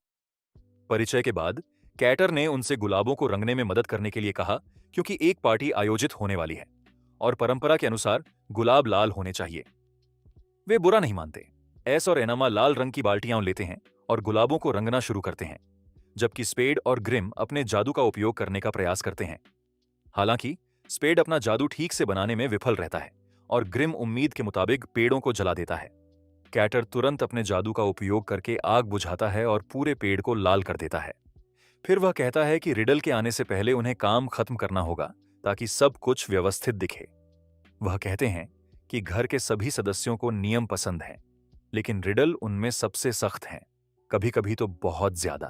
परिचय के बाद कैटर ने उनसे गुलाबों को रंगने में मदद करने के लिए कहा, क्योंकि एक पार्टी आयोजित होने वाली है और परंपरा के अनुसार गुलाब लाल होने चाहिए। वे बुरा नहीं मानते। एस और एनमा लाल रंग की बाल्टियां लेते हैं और गुलाबों को रंगना शुरू करते हैं, जबकि स्पेड और ग्रिम अपने जादू का उपयोग करने का प्रयास करते हैं। हालांकि स्पेड अपना जादू ठीक से बनाने में विफल रहता है और ग्रिम उम्मीद के मुताबिक पेड़ों को जला देता है। कैटर तुरंत अपने जादू का उपयोग करके आग बुझाता है और पूरे पेड़ को लाल कर देता है। फिर वह कहता है कि रिडल के आने से पहले उन्हें काम खत्म करना होगा, ताकि सब कुछ व्यवस्थित दिखे। वह कहते हैं कि घर के सभी सदस्यों को नियम पसंद हैं, लेकिन रिडल उनमें सबसे सख्त हैं, कभी कभी तो बहुत ज्यादा।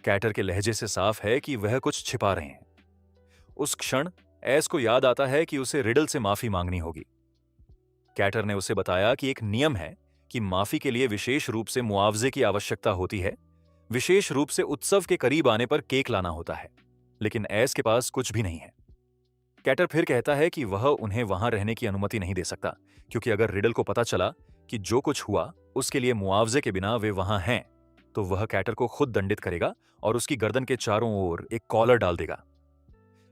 कैटर के लहजे से साफ है कि वह कुछ छिपा रहे हैं। उस क्षण एस को याद आता है कि उसे रिडल से माफी मांगनी होगी। कैटर ने उसे बताया कि एक नियम है कि माफी के लिए विशेष रूप से मुआवजे की आवश्यकता होती है, विशेष रूप से उत्सव के करीब आने पर केक लाना होता है, लेकिन एस के पास कुछ भी नहीं है। कैटर फिर कहता है कि वह उन्हें वहां रहने की अनुमति नहीं दे सकता, क्योंकि अगर रिडल को पता चला कि जो कुछ हुआ उसके लिए मुआवजे के बिना वे वहां हैं, तो वह कैटर को खुद दंडित करेगा और उसकी गर्दन के चारों ओर एक कॉलर डाल देगा।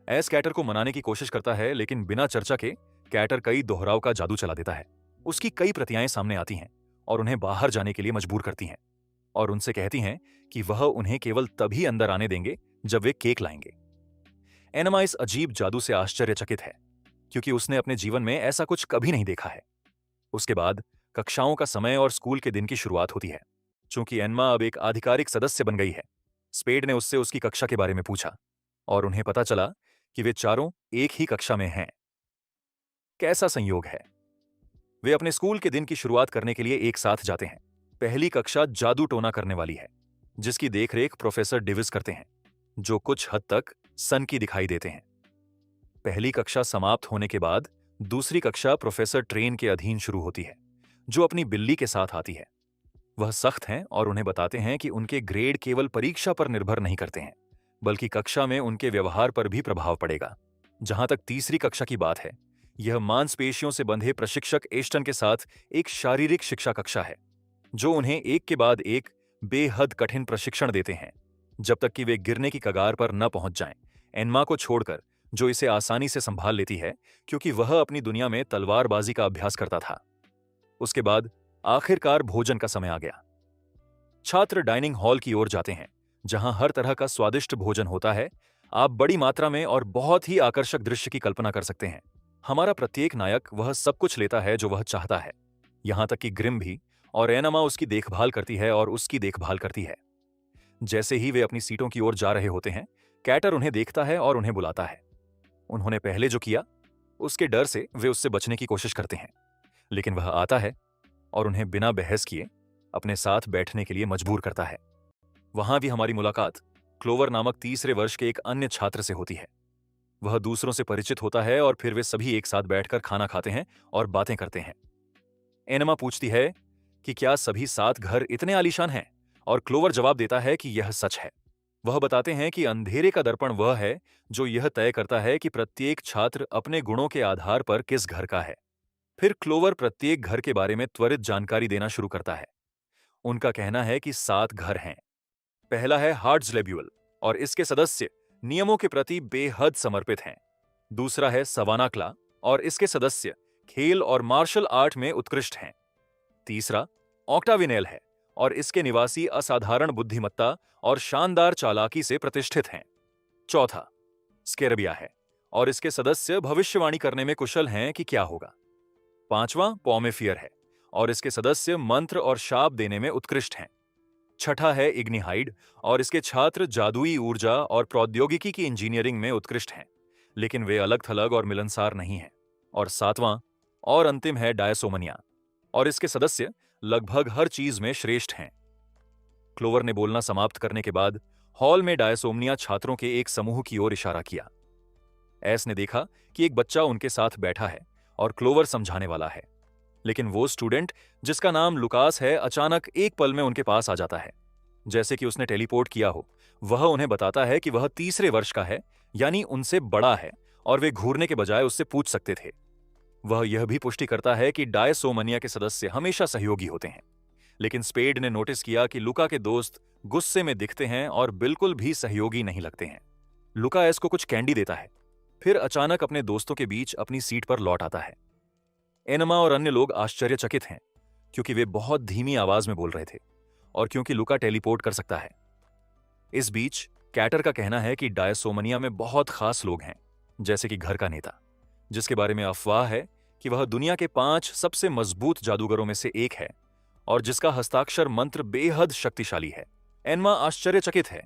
एस कैटर को मनाने की कोशिश करता है, लेकिन बिना चर्चा के कैटर कई दोहराव का जादू चला देता है। उसकी कई प्रतियाएं सामने आती हैं और उन्हें बाहर जाने के लिए मजबूर करती हैं, और उनसे कहती हैं कि वह उन्हें केवल तभी अंदर आने देंगे जब वे केक लाएंगे। एनमा इस अजीब जादू से आश्चर्यचकित है, क्योंकि उसने अपने जीवन में ऐसा कुछ कभी नहीं देखा है। उसके बाद कक्षाओं का समय और स्कूल के दिन की शुरुआत होती है। चूंकि एनमा अब एक आधिकारिक सदस्य बन गई है, स्पेड ने उससे उसकी कक्षा के बारे में पूछा और उन्हें पता चला कि वे चारों एक ही कक्षा में हैं। कैसा संयोग है! वे अपने स्कूल के दिन की शुरुआत करने के लिए एक साथ जाते हैं। पहली कक्षा जादू टोना करने वाली है, जिसकी देखरेख प्रोफेसर डिविस करते हैं, जो कुछ हद तक सनकी दिखाई देते हैं। पहली कक्षा समाप्त होने के बाद दूसरी कक्षा प्रोफेसर ट्रेन के अधीन शुरू होती है, जो अपनी बिल्ली के साथ आती है। वह सख्त हैं और उन्हें बताते हैं कि उनके ग्रेड केवल परीक्षा पर निर्भर नहीं करते हैं, बल्कि कक्षा में उनके व्यवहार पर भी प्रभाव पड़ेगा। जहां तक तीसरी कक्षा की बात है, यह मांसपेशियों से बंधे प्रशिक्षक एस्टन के साथ एक शारीरिक शिक्षा कक्षा है, जो उन्हें एक के बाद एक बेहद कठिन प्रशिक्षण देते हैं, जब तक कि वे गिरने की कगार पर न पहुंच जाएं, एनमा को छोड़कर, जो इसे आसानी से संभाल लेती है क्योंकि वह अपनी दुनिया में तलवारबाजी का अभ्यास करता था। उसके बाद आखिरकार भोजन का समय आ गया। छात्र डाइनिंग हॉल की ओर जाते हैं, जहां हर तरह का स्वादिष्ट भोजन होता है। आप बड़ी मात्रा में और बहुत ही आकर्षक दृश्य की कल्पना कर सकते हैं। हमारा प्रत्येक नायक वह सब कुछ लेता है जो वह चाहता है, यहां तक कि ग्रिम भी, और एनमा उसकी देखभाल करती है और उसकी देखभाल करती है। जैसे ही वे अपनी सीटों की ओर जा रहे होते हैं, कैटर उन्हें देखता है और उन्हें बुलाता है। उन्होंने पहले जो किया उसके डर से वे उससे बचने की कोशिश करते हैं, लेकिन वह आता है और उन्हें बिना बहस किए अपने साथ बैठने के लिए मजबूर करता है। वहां भी हमारी मुलाकात क्लोवर नामक तीसरे वर्ष के एक अन्य छात्र से होती है। वह दूसरों से परिचित होता है और फिर वे सभी एक साथ बैठकर खाना खाते हैं और बातें करते हैं। एनमा पूछती है कि क्या सभी सात घर इतने आलीशान हैं, और क्लोवर जवाब देता है कि यह सच है। वह बताते हैं कि अंधेरे का दर्पण वह है जो यह तय करता है कि प्रत्येक छात्र अपने गुणों के आधार पर किस घर का है। फिर क्लोवर प्रत्येक घर के बारे में त्वरित जानकारी देना शुरू करता है। उनका कहना है कि 7 घर हैं। पहला है हार्ट्सलेब्यूल और इसके सदस्य नियमों के प्रति बेहद समर्पित हैं। दूसरा है सवानाक्ला और इसके सदस्य खेल और मार्शल आर्ट में उत्कृष्ट हैं। तीसरा ऑक्टाविनेल है और इसके निवासी असाधारण बुद्धिमत्ता और शानदार चालाकी से प्रतिष्ठित हैं। चौथा स्केरबिया है और इसके सदस्य भविष्यवाणी करने में कुशल हैं कि क्या होगा। पांचवां पॉमेफियर है और इसके सदस्य मंत्र और शाप देने में उत्कृष्ट हैं। छठा है इग्निहाइड और इसके छात्र जादुई ऊर्जा और प्रौद्योगिकी की इंजीनियरिंग में उत्कृष्ट हैं, लेकिन वे अलग थलग और मिलनसार नहीं हैं। और सातवां और अंतिम है डायसोमनिया और इसके सदस्य लगभग हर चीज में श्रेष्ठ हैं। क्लोवर ने बोलना समाप्त करने के बाद हॉल में डायसोमनिया छात्रों के एक समूह की ओर इशारा किया। एस ने देखा कि एक बच्चा उनके साथ बैठा है और क्लोवर समझाने वाला है, लेकिन वो स्टूडेंट जिसका नाम लुकास है अचानक एक पल में उनके पास आ जाता है, जैसे कि उसने टेलीपोर्ट किया हो। वह उन्हें बताता है कि वह तीसरे वर्ष का है, यानी उनसे बड़ा है, और वे घूरने के बजाय उससे पूछ सकते थे। वह यह भी पुष्टि करता है कि डायसोमनिया के सदस्य हमेशा सहयोगी होते हैं, लेकिन स्पेड ने नोटिस किया कि लुका के दोस्त गुस्से में दिखते हैं और बिल्कुल भी सहयोगी नहीं लगते हैं। लुका एस को कुछ कैंडी देता है, फिर अचानक अपने दोस्तों के बीच अपनी सीट पर लौट आता है। एनमा और अन्य लोग आश्चर्यचकित हैं, क्योंकि वे बहुत धीमी आवाज में बोल रहे थे और क्योंकि लुका टेलीपोर्ट कर सकता है। इस बीच कैटर का कहना है कि डायसोमनिया में बहुत खास लोग हैं, जैसे कि घर का नेता, जिसके बारे में अफवाह है कि वह दुनिया के 5 सबसे मजबूत जादूगरों में से एक है और जिसका हस्ताक्षर मंत्र बेहद शक्तिशाली है। एनमा आश्चर्यचकित है,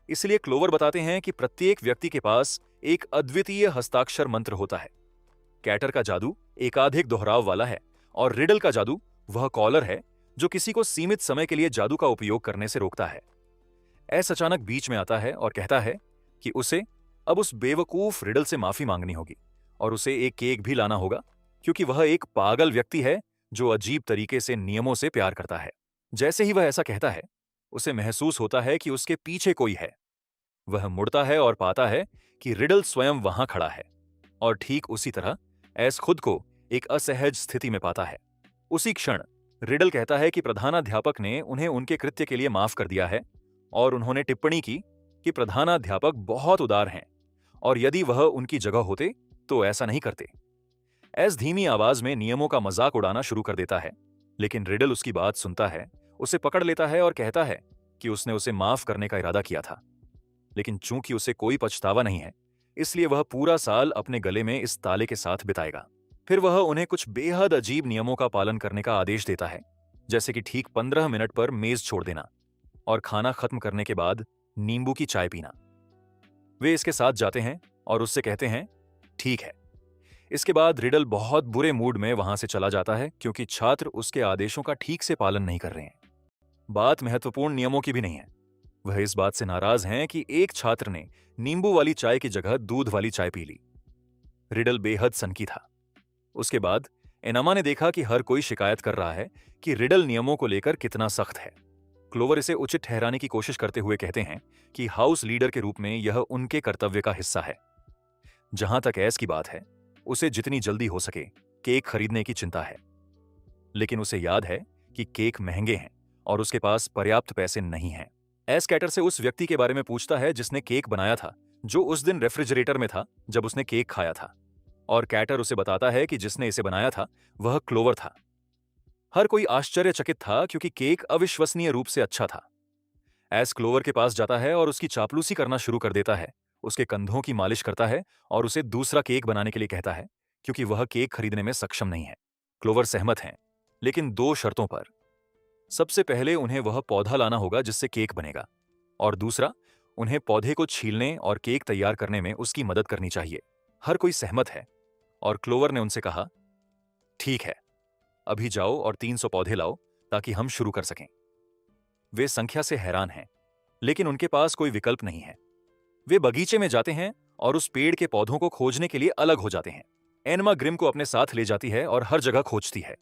इसलिए क्लोवर बताते हैं कि प्रत्येक व्यक्ति के पास एक अद्वितीय हस्ताक्षर मंत्र होता है। कैटर का जादू एकाधिक दोहराव वाला है और रिडल का जादू वह कॉलर है जो किसी को सीमित समय के लिए जादू का उपयोग करने से रोकता है। एस अचानक बीच में आता है और कहता है कि उसे अब उस बेवकूफ रिडल से माफी मांगनी होगी और उसे एक केक भी लाना होगा, क्योंकि वह एक पागल व्यक्ति है जो अजीब तरीके से नियमों से प्यार करता है। जैसे ही वह ऐसा कहता है, उसे महसूस होता है कि उसके पीछे कोई है। वह मुड़ता है और पाता है कि रिडल स्वयं वहां खड़ा है, और ठीक उसी तरह एस खुद को एक असहज स्थिति में पाता है। उसी क्षण रिडल कहता है कि प्रधानाध्यापक ने उन्हें उनके कृत्य के लिए माफ कर दिया है और उन्होंने टिप्पणी की कि प्रधानाध्यापक बहुत उदार हैं और यदि वह उनकी जगह होते तो ऐसा नहीं करते। एस धीमी आवाज में नियमों का मजाक उड़ाना शुरू कर देता है, लेकिन रिडल उसकी बात सुनता है, उसे पकड़ लेता है और कहता है कि उसने उसे माफ करने का इरादा किया था, लेकिन चूंकि उसे कोई पछतावा नहीं है, इसलिए वह पूरा साल अपने गले में इस ताले के साथ बिताएगा। फिर वह उन्हें कुछ बेहद अजीब नियमों का पालन करने का आदेश देता है, जैसे कि ठीक 15 मिनट पर मेज छोड़ देना और खाना खत्म करने के बाद नींबू की चाय पीना। वे इसके साथ जाते हैं और उससे कहते हैं ठीक है। इसके बाद रिडल बहुत बुरे मूड में वहां से चला जाता है, क्योंकि छात्र उसके आदेशों का ठीक से पालन नहीं कर रहे हैं। बात महत्वपूर्ण नियमों की भी नहीं है। वह इस बात से नाराज हैं कि एक छात्र ने नींबू वाली चाय की जगह दूध वाली चाय पी ली। रिडल बेहद सनकी था। उसके बाद एनमा ने देखा कि हर कोई शिकायत कर रहा है कि रिडल नियमों को लेकर कितना सख्त है। क्लोवर इसे उचित ठहराने की कोशिश करते हुए कहते हैं कि हाउस लीडर के रूप में यह उनके कर्तव्य का हिस्सा है। जहां तक एस की बात है, उसे जितनी जल्दी हो सके केक खरीदने की चिंता है, लेकिन उसे याद है कि केक महंगे हैं और उसके पास पर्याप्त पैसे नहीं हैं। एस कैटर से उस व्यक्ति के बारे में पूछता है जिसने केक बनाया था, जो उस दिन रेफ्रिजरेटर में था जब उसने केक खाया था, और कैटर उसे बताता है कि जिसने इसे बनाया था वह क्लोवर था। हर कोई आश्चर्यचकित था, क्योंकि केक अविश्वसनीय रूप से अच्छा था। एस क्लोवर के पास जाता है और उसकी चापलूसी करना शुरू कर देता है, उसके कंधों की मालिश करता है और उसे दूसरा केक बनाने के लिए कहता है, क्योंकि वह केक खरीदने में सक्षम नहीं है। क्लोवर सहमत हैं, लेकिन 2 शर्तों पर। सबसे पहले उन्हें वह पौधा लाना होगा जिससे केक बनेगा, और दूसरा, उन्हें पौधे को छीलने और केक तैयार करने में उसकी मदद करनी चाहिए। हर कोई सहमत है और क्लोवर ने उनसे कहा, ठीक है, अभी जाओ और 300 पौधे लाओ ताकि हम शुरू कर सकें। वे संख्या से हैरान हैं, लेकिन उनके पास कोई विकल्प नहीं है। वे बगीचे में जाते हैं और उस पेड़ के पौधों को खोजने के लिए अलग हो जाते हैं। एनमा ग्रिम को अपने साथ ले जाती है और हर जगह खोजती है।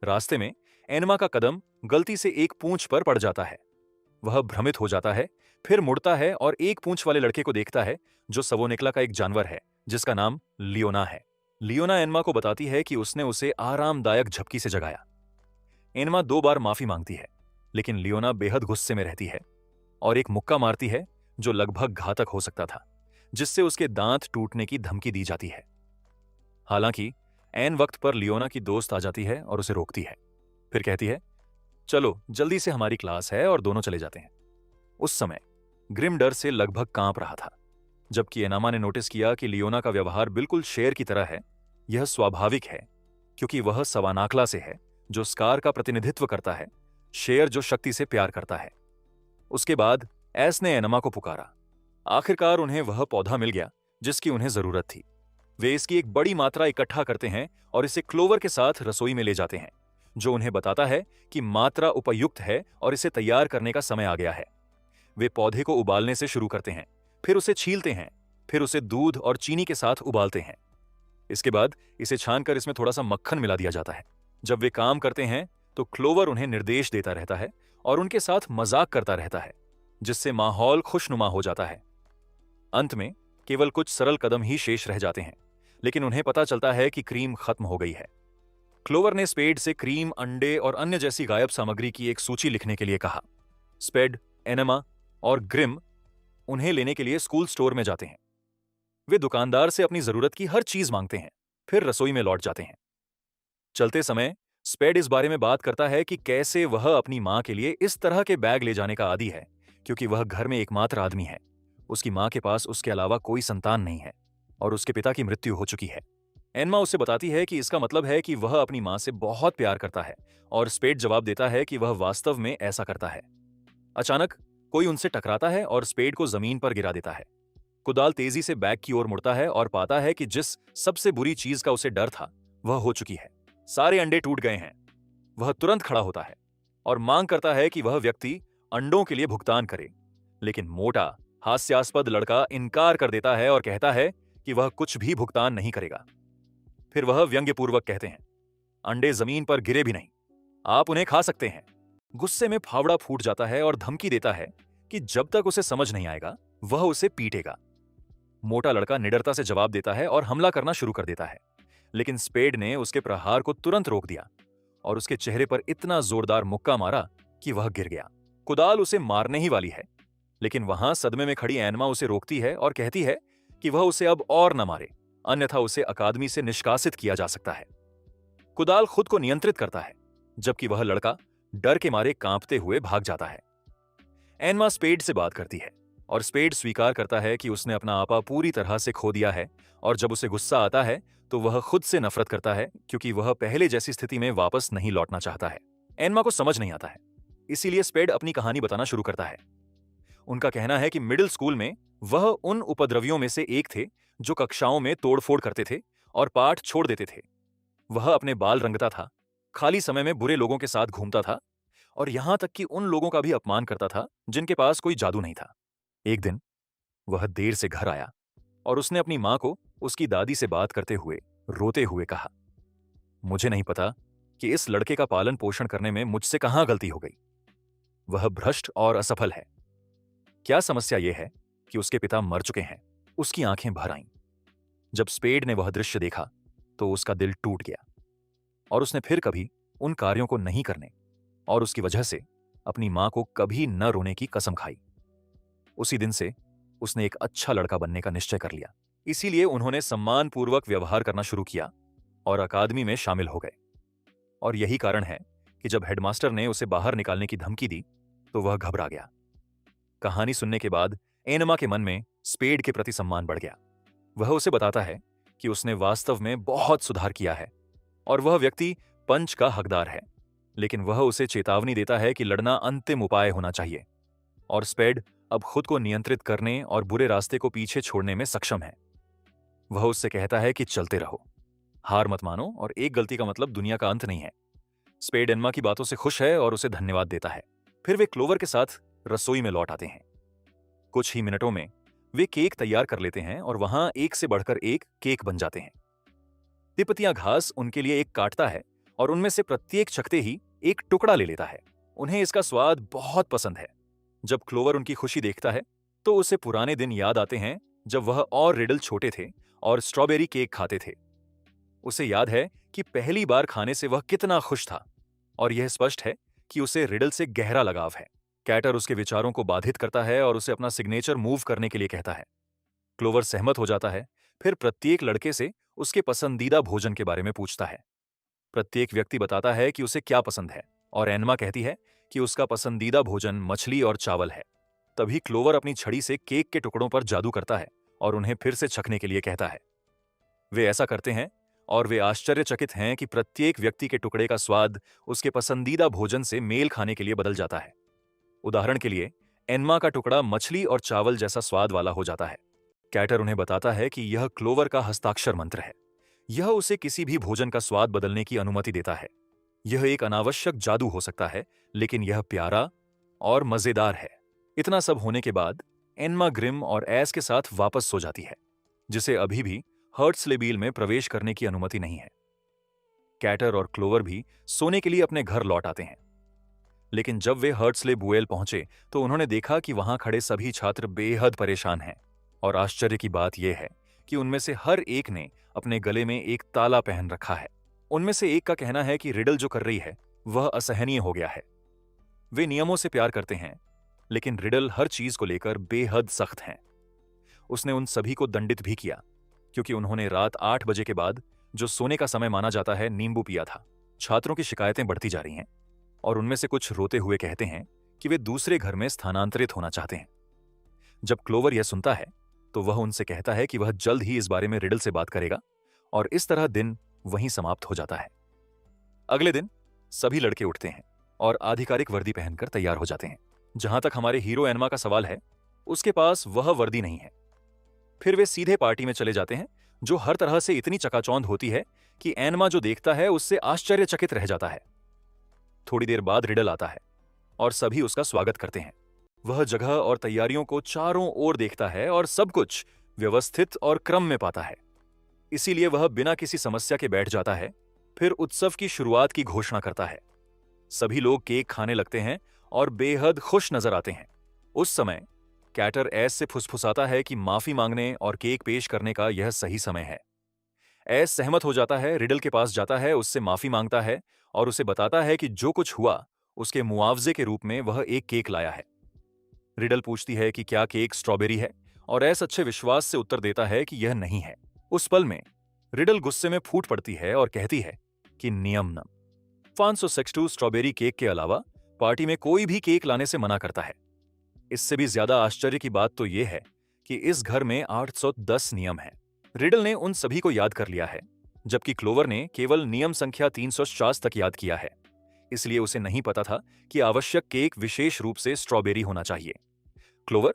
रास्ते में एनमा का कदम गलती से एक पूंछ पर पड़ जाता है। वह भ्रमित हो जाता है, फिर मुड़ता है और एक पूंछ वाले लड़के को देखता है जो सवोनिकला का एक जानवर है जिसका नाम लियोना है। लियोना एनमा को बताती है कि उसने उसे आरामदायक झपकी से जगाया। एनमा 2 बार माफी मांगती है, लेकिन लियोना बेहद गुस्से में रहती है और एक मुक्का मारती है जो लगभग घातक हो सकता था, जिससे उसके दांत टूटने की धमकी दी जाती है। हालांकि ऐन वक्त पर लियोना की दोस्त आ जाती है और उसे रोकती है। फिर कहती है, चलो जल्दी से, हमारी क्लास है, और दोनों चले जाते हैं। उस समय ग्रिम डर से लगभग कांप रहा था, जबकि एनामा ने नोटिस किया कि लियोना का व्यवहार बिल्कुल शेर की तरह है। यह स्वाभाविक है क्योंकि वह सवानाकला से है, जो स्कार का प्रतिनिधित्व करता है, शेर जो शक्ति से प्यार करता है। उसके बाद एस ने एनामा को पुकारा। आखिरकार उन्हें वह पौधा मिल गया जिसकी उन्हें जरूरत थी। वे इसकी एक बड़ी मात्रा इकट्ठा करते हैं और इसे क्लोवर के साथ रसोई में ले जाते हैं, जो उन्हें बताता है कि मात्रा उपयुक्त है और इसे तैयार करने का समय आ गया है। वे पौधे को उबालने से शुरू करते हैं, फिर उसे छीलते हैं, फिर उसे दूध और चीनी के साथ उबालते हैं। इसके बाद इसे छानकर इसमें थोड़ा सा मक्खन मिला दिया जाता है। जब वे काम करते हैं तो क्लोवर उन्हें निर्देश देता रहता है और उनके साथ मजाक करता रहता है, जिससे माहौल खुशनुमा हो जाता है। अंत में केवल कुछ सरल कदम ही शेष रह जाते हैं, लेकिन उन्हें पता चलता है कि क्रीम खत्म हो गई है। क्लोवर ने स्पेड से क्रीम, अंडे और अन्य जैसी गायब सामग्री की एक सूची लिखने के लिए कहा। स्पेड, एनेमा और ग्रिम उन्हें लेने के लिए स्कूल स्टोर में जाते हैं। वे दुकानदार से अपनी जरूरत की हर चीज मांगते हैं, फिर रसोई में लौट जाते हैं। चलते समय स्पेड इस बारे में बात करता है कि कैसे वह अपनी मां के लिए इस तरह के बैग ले जाने का आदी है, क्योंकि वह घर में एकमात्र आदमी है। उसकी मां के पास उसके अलावा कोई संतान नहीं है और उसके पिता की मृत्यु हो चुकी है। एनमा उसे बताती है कि इसका मतलब है कि वह अपनी मां से बहुत प्यार करता है, और स्पेड जवाब देता है कि वह वास्तव में ऐसा करता है। अचानक कोई उनसे टकराता है और स्पेड को जमीन पर गिरा देता है। कुदाल तेजी से बैग की ओर मुड़ता है और पाता है कि जिस सबसे बुरी चीज का उसे डर था वह हो चुकी है। सारे अंडे टूट गए हैं। वह तुरंत खड़ा होता है और मांग करता है कि वह व्यक्ति अंडों के लिए भुगतान करे, लेकिन मोटा हास्यास्पद लड़का इनकार कर देता है और कहता है कि वह कुछ भी भुगतान नहीं करेगा। फिर वह व्यंग्यपूर्वक कहते हैं, अंडे जमीन पर गिरे भी नहीं, आप उन्हें खा सकते हैं। गुस्से में फावड़ा फूट जाता है और धमकी देता है कि जब तक उसे समझ नहीं आएगा वह उसे पीटेगा। मोटा लड़का निडरता से जवाब देता है और हमला करना शुरू कर देता है, लेकिन स्पेड ने उसके प्रहार को तुरंत रोक दिया और उसके चेहरे पर इतना जोरदार मुक्का मारा कि वह गिर गया। कुदाल उसे मारने ही वाली है, लेकिन वहां सदमे में खड़ी एनमा उसे रोकती है और कहती है कि वह उसे अब और न मारे, अन्यथा उसे अकादमी से निष्कासित किया जा सकता है। कुदाल खुद को नियंत्रित करता है, जबकि वह लड़का डर के मारे कांपते हुए भाग जाता है। एनमा स्पेड से बात करती है और स्पेड स्वीकार करता है कि उसने अपना आपा पूरी तरह से खो दिया है, और जब उसे गुस्सा आता है तो वह खुद से नफरत करता है, क्योंकि वह पहले जैसी स्थिति में वापस नहीं लौटना चाहता है। एनमा को समझ नहीं आता है, इसीलिए स्पेड अपनी कहानी बताना शुरू करता है। उनका कहना है कि मिडिल स्कूल में वह उन उपद्रवियों में से एक थे जो कक्षाओं में तोड़फोड़ करते थे और पाठ छोड़ देते थे। वह अपने बाल रंगता था, खाली समय में बुरे लोगों के साथ घूमता था और यहां तक कि उन लोगों का भी अपमान करता था जिनके पास कोई जादू नहीं था। एक दिन वह देर से घर आया और उसने अपनी मां को उसकी दादी से बात करते हुए रोते हुए कहा, मुझे नहीं पता कि इस लड़के का पालन पोषण करने में मुझसे कहां गलती हो गई। वह भ्रष्ट और असफल है। क्या समस्या यह है कि उसके पिता मर चुके हैं। उसकी आंखें भर आईं। जब स्पेड ने वह दृश्य देखा तो उसका दिल टूट गया और उसने फिर कभी उन कार्यों को नहीं करने और उसकी वजह से अपनी मां को कभी न रोने की कसम खाई। उसी दिन से उसने एक अच्छा लड़का बनने का निश्चय कर लिया। इसीलिए उन्होंने सम्मानपूर्वक व्यवहार करना शुरू किया और अकादमी में शामिल हो गए। और यही कारण है कि जब हेडमास्टर ने उसे बाहर निकालने की धमकी दी तो वह घबरा गया। कहानी सुनने के बाद एनमा के मन में स्पेड के प्रति सम्मान बढ़ गया। वह उसे बताता है कि उसने वास्तव में बहुत सुधार किया है और वह व्यक्ति पंच का हकदार है, लेकिन वह उसे चेतावनी देता है कि लड़ना अंतिम उपाय होना चाहिए और स्पेड अब खुद को नियंत्रित करने और बुरे रास्ते को पीछे छोड़ने में सक्षम है। वह उससे कहता है कि चलते रहो, हार मत मानो, और एक गलती का मतलब दुनिया का अंत नहीं है। स्पेड एनमा की बातों से खुश है और उसे धन्यवाद देता है। फिर वे क्लोवर के साथ रसोई में लौट आते हैं। कुछ ही मिनटों में वे केक तैयार कर लेते हैं और वहां एक से बढ़कर एक केक बन जाते हैं। तिपतिया घास उनके लिए एक काटता है और उनमें से प्रत्येक चखते ही एक टुकड़ा ले लेता है। उन्हें इसका स्वाद बहुत पसंद है। जब क्लोवर उनकी खुशी देखता है तो उसे पुराने दिन याद आते हैं जब वह और रिडल छोटे थे और स्ट्रॉबेरी केक खाते थे। उसे याद है कि पहली बार खाने से वह कितना खुश था, और यह स्पष्ट है कि उसे रिडल से गहरा लगाव है। कैटर उसके विचारों को बाधित करता है और उसे अपना सिग्नेचर मूव करने के लिए कहता है। क्लोवर सहमत हो जाता है। फिर प्रत्येक लड़के से उसके पसंदीदा भोजन के बारे में पूछता है। प्रत्येक व्यक्ति बताता है कि उसे क्या पसंद है, और एनमा कहती है कि उसका पसंदीदा भोजन मछली और चावल है। तभी क्लोवर अपनी छड़ी से केक के टुकड़ों पर जादू करता है और उन्हें फिर से चखने के लिए कहता है। वे ऐसा करते हैं और वे आश्चर्यचकित हैं कि प्रत्येक व्यक्ति के टुकड़े का स्वाद उसके पसंदीदा भोजन से मेल खाने के लिए बदल जाता है। उदाहरण के लिए, एनमा का टुकड़ा मछली और चावल जैसा स्वाद वाला हो जाता है। कैटर उन्हें बताता है कि यह क्लोवर का हस्ताक्षर मंत्र है। यह उसे किसी भी भोजन का स्वाद बदलने की अनुमति देता है। यह एक अनावश्यक जादू हो सकता है, लेकिन यह प्यारा और मजेदार है। इतना सब होने के बाद एनमा ग्रिम और एस के साथ वापस सो जाती है, जिसे अभी भी हर्ट्सलेबील में प्रवेश करने की अनुमति नहीं है। कैटर और क्लोवर भी सोने के लिए अपने घर लौट आते हैं। लेकिन जब वे हर्ट्सले बुएल पहुंचे तो उन्होंने देखा कि वहां खड़े सभी छात्र बेहद परेशान हैं। और आश्चर्य की बात यह है कि उनमें से हर एक ने अपने गले में एक ताला पहन रखा है। उनमें से एक का कहना है कि रिडल जो कर रही है वह असहनीय हो गया है। वे नियमों से प्यार करते हैं, लेकिन रिडल हर चीज को लेकर बेहद सख्त हैं। उसने उन सभी को दंडित भी किया, क्योंकि उन्होंने रात 8 बजे के बाद, जो सोने का समय माना जाता है, नींबू पिया था। छात्रों की शिकायतें बढ़ती जा रही हैं और उनमें से कुछ रोते हुए कहते हैं कि वे दूसरे घर में स्थानांतरित होना चाहते हैं। जब क्लोवर यह सुनता है तो वह उनसे कहता है कि वह जल्द ही इस बारे में रिडल से बात करेगा, और इस तरह दिन वहीं समाप्त हो जाता है। अगले दिन सभी लड़के उठते हैं और आधिकारिक वर्दी पहनकर तैयार हो जाते हैं। जहां तक हमारे हीरो एनमा का सवाल है, उसके पास वह वर्दी नहीं है। फिर वे सीधे पार्टी में चले जाते हैं, जो हर तरह से इतनी चकाचौंध होती है कि एनमा जो देखता है उससे आश्चर्यचकित रह जाता है। थोड़ी देर बाद रिडल आता है और सभी उसका स्वागत करते हैं। वह जगह और तैयारियों को चारों ओर देखता है और सब कुछ व्यवस्थित और क्रम में पाता है। इसीलिए वह बिना किसी समस्या के बैठ जाता है। फिर उत्सव की शुरुआत की घोषणा करता है। सभी लोग केक खाने लगते हैं और बेहद खुश नजर आते हैं। उस समय कैटर एस से फुसफुसाता है कि माफी मांगने और केक पेश करने का यह सही समय है। एस सहमत हो जाता है, रिडल के पास जाता है, उससे माफी मांगता है और उसे बताता है कि जो कुछ हुआ उसके मुआवजे के रूप में वह एक केक लाया है। रिडल पूछती है कि क्या केक स्ट्रॉबेरी है, और एस अच्छे विश्वास से उत्तर देता है कि यह नहीं है। उस पल में रिडल गुस्से में फूट पड़ती है और कहती है कि नियम न। फांसो सेक्सटू स्ट्रॉबेरी केक के अलावा पार्टी में कोई भी केक लाने से मना करता है। इससे भी ज्यादा आश्चर्य की बात तो यह है कि इस घर में 810 नियम हैं। रिडल ने उन सभी को याद कर लिया है, जबकि क्लोवर ने केवल नियम संख्या 350 तक याद किया है। इसलिए उसे नहीं पता था कि आवश्यक केक विशेष रूप से स्ट्रॉबेरी होना चाहिए। क्लोवर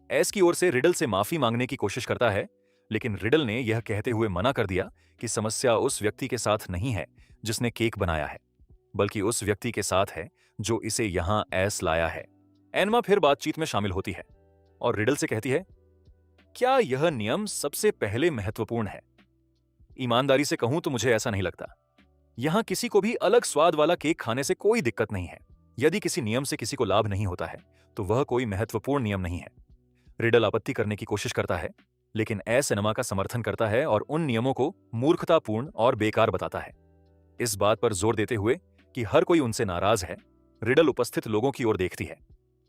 एस की ओर से रिडल से माफी मांगने की कोशिश करता है, लेकिन रिडल ने यह कहते हुए मना कर दिया कि समस्या उस व्यक्ति के साथ नहीं है जिसने केक बनाया है, बल्कि उस व्यक्ति के साथ है जो इसे यहां एस लाया है। एनमा फिर बातचीत में शामिल होती है और रिडल से कहती है, क्या यह नियम सबसे पहले महत्वपूर्ण है? ईमानदारी से कहूं तो मुझे ऐसा नहीं लगता। यहां किसी को भी अलग स्वाद वाला केक खाने से कोई दिक्कत नहीं है। यदि किसी नियम से किसी को लाभ नहीं होता है तो वह कोई महत्वपूर्ण नियम नहीं है। रिडल आपत्ति करने की कोशिश करता है, लेकिन एस एनमा का समर्थन करता है और उन नियमों को मूर्खतापूर्ण और बेकार बताता है। इस बात पर जोर देते हुए कि हर कोई उनसे नाराज है, रिडल उपस्थित लोगों की ओर देखती है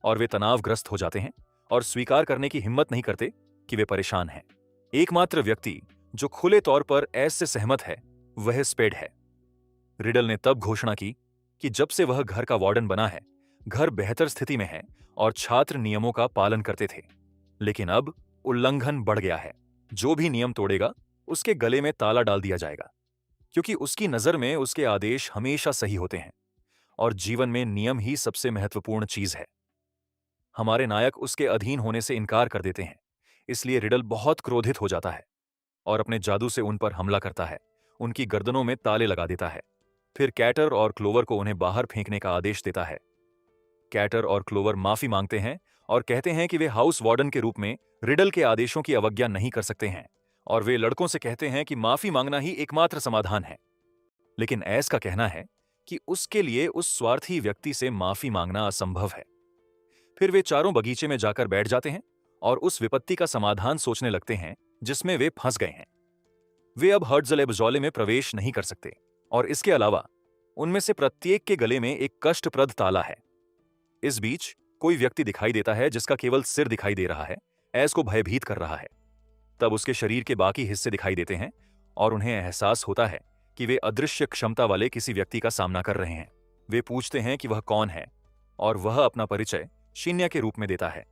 और वे तनावग्रस्त हो जाते हैं और स्वीकार करने की हिम्मत नहीं करते कि वे परेशान हैं। एकमात्र व्यक्ति जो खुले तौर पर एस से सहमत है वह स्पेड है। रिडल ने तब घोषणा की कि जब से वह घर का वार्डन बना है, घर बेहतर स्थिति में है और छात्र नियमों का पालन करते थे। लेकिन अब उल्लंघन बढ़ गया है। जो भी नियम तोड़ेगा उसके गले में ताला डाल दिया जाएगा, क्योंकि उसकी नजर में उसके आदेश हमेशा सही होते हैं और जीवन में नियम ही सबसे महत्वपूर्ण चीज है। हमारे नायक उसके अधीन होने से इनकार कर देते हैं, इसलिए रिडल बहुत क्रोधित हो जाता है। और अपने जादू से उन पर हमला करता है, उनकी गर्दनों में ताले लगा देता है। फिर कैटर और क्लोवर को उन्हें बाहर फेंकने का आदेश देता है। कैटर और क्लोवर माफी मांगते हैं और कहते हैं कि वे हाउस वार्डन के रूप में रिडल के आदेशों की अवज्ञा नहीं कर सकते हैं, और वे लड़कों से कहते हैं कि माफी मांगना ही एकमात्र समाधान है। लेकिन एस का कहना है कि उसके लिए उस स्वार्थी व्यक्ति से माफी मांगना असंभव है। फिर वे चारों बगीचे में जाकर बैठ जाते हैं और उस विपत्ति का समाधान सोचने लगते हैं जिसमें वे फंस गए हैं। वे अब हर्ट्ज़लेबज़ोले में प्रवेश नहीं कर सकते, और इसके अलावा उनमें से प्रत्येक के गले में एक कष्टप्रद ताला है। इस बीच कोई व्यक्ति दिखाई देता है जिसका केवल सिर दिखाई दे रहा है, एस को भयभीत कर रहा है। तब उसके शरीर के बाकी हिस्से दिखाई देते हैं और उन्हें एहसास होता है कि वे अदृश्य क्षमता वाले किसी व्यक्ति का सामना कर रहे हैं। वे पूछते हैं कि वह कौन है, और वह अपना परिचय शिन्या के रूप में देता है।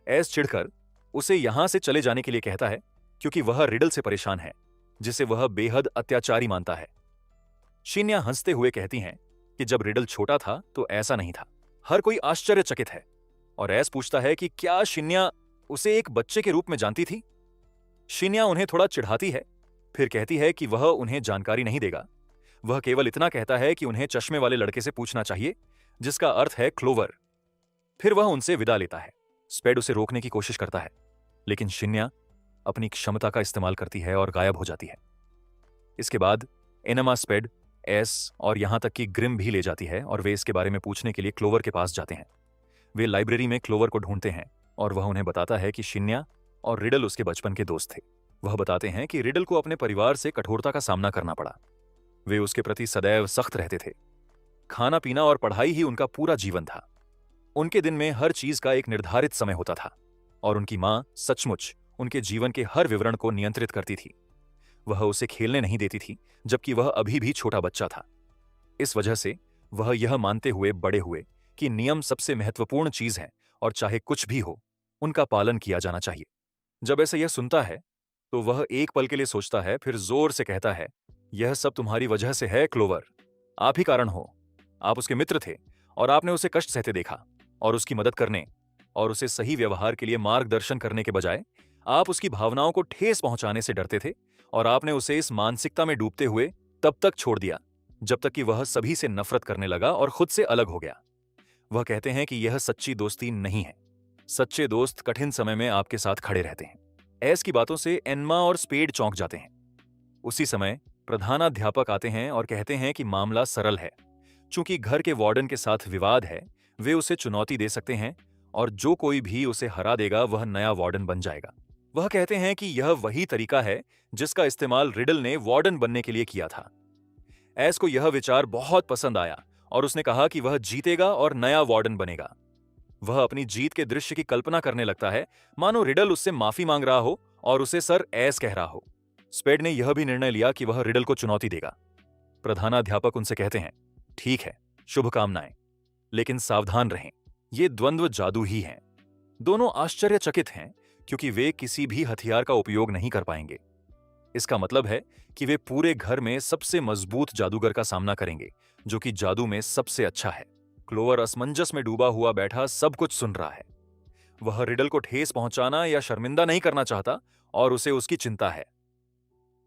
एस चिढ़कर उसे यहां से चले जाने के लिए कहता है, क्योंकि वह रिडल से परेशान है, जिसे वह बेहद अत्याचारी मानता है। शिन्या हंसते हुए कहती हैं कि जब रिडल छोटा था तो ऐसा नहीं था। हर कोई आश्चर्यचकित है, और एस पूछता है कि क्या शिन्या उसे एक बच्चे के रूप में जानती थी। शिन्या उन्हें थोड़ा चिढ़ाती है, फिर कहती है कि वह उन्हें जानकारी नहीं देगा। वह केवल इतना कहता है कि उन्हें चश्मे वाले लड़के से पूछना चाहिए, जिसका अर्थ है क्लोवर। फिर वह उनसे विदा लेता है। स्पेड उसे रोकने की कोशिश करता है, लेकिन शिन्या अपनी क्षमता का इस्तेमाल करती है और गायब हो जाती है। इसके बाद एनमा स्पेड, एस और यहां तक कि ग्रिम भी ले जाती है, और वे इसके बारे में पूछने के लिए क्लोवर के पास जाते हैं। वे लाइब्रेरी में क्लोवर को ढूंढते हैं और वह उन्हें बताता है कि शिन्या और रिडल उसके बचपन के दोस्त थे। वह बताते हैं कि रिडल को अपने परिवार से कठोरता का सामना करना पड़ा। वे उसके प्रति सदैव सख्त रहते थे। खाना पीना और पढ़ाई ही उनका पूरा जीवन था। उनके दिन में हर चीज का एक निर्धारित समय होता था, और उनकी मां सचमुच उनके जीवन के हर विवरण को नियंत्रित करती थी। वह उसे खेलने नहीं देती थी, जबकि वह अभी भी छोटा बच्चा था। इस वजह से वह यह मानते हुए बड़े हुए कि नियम सबसे महत्वपूर्ण चीज है, और चाहे कुछ भी हो, उनका पालन किया जाना चाहिए। जब ऐसे यह सुनता है तो वह एक पल के लिए सोचता है, फिर जोर से कहता है, यह सब तुम्हारी वजह से है क्लोवर। आप ही कारण हो। आप उसके मित्र थे, और आपने उसे कष्ट सहते देखा, और उसकी मदद करने और उसे सही व्यवहार के लिए मार्गदर्शन करने के बजाय आप उसकी भावनाओं को ठेस पहुंचाने से डरते थे, और आपने उसे इस मानसिकता में डूबते हुए तब तक छोड़ दिया जब तक कि वह सभी से नफरत करने लगा और खुद से अलग हो गया। वह कहते हैं कि यह सच्ची दोस्ती नहीं है। सच्चे दोस्त कठिन समय में आपके साथ खड़े रहते हैं। एस की बातों से एनमा और स्पेड चौंक जाते हैं। उसी समय प्रधानाध्यापक आते हैं और कहते हैं कि मामला सरल है। चूंकि घर के वार्डन के साथ विवाद है, वे उसे चुनौती दे सकते हैं, और जो कोई भी उसे हरा देगा वह नया वार्डन बन जाएगा। वह कहते हैं कि यह वही तरीका है जिसका इस्तेमाल रिडल ने वार्डन बनने के लिए किया था। एस को यह विचार बहुत पसंद आया, और उसने कहा कि वह जीतेगा और नया वार्डन बनेगा। वह अपनी जीत के दृश्य की कल्पना करने लगता है, मानो रिडल उससे माफी मांग रहा हो और उसे सर एस कह रहा हो। स्पेड ने यह भी निर्णय लिया कि वह रिडल को चुनौती देगा। प्रधानाध्यापक उनसे कहते हैं, ठीक है, शुभकामनाएं, लेकिन सावधान रहें, ये द्वंद्व जादू ही हैं। दोनों आश्चर्यचकित हैं, क्योंकि वे किसी भी हथियार का उपयोग नहीं कर पाएंगे। इसका मतलब है कि वे पूरे घर में सबसे मजबूत जादूगर का सामना करेंगे, जो कि जादू में सबसे अच्छा है। क्लोवर असमंजस में डूबा हुआ बैठा सब कुछ सुन रहा है। वह रिडल को ठेस पहुंचाना या शर्मिंदा नहीं करना चाहता, और उसे उसकी चिंता है।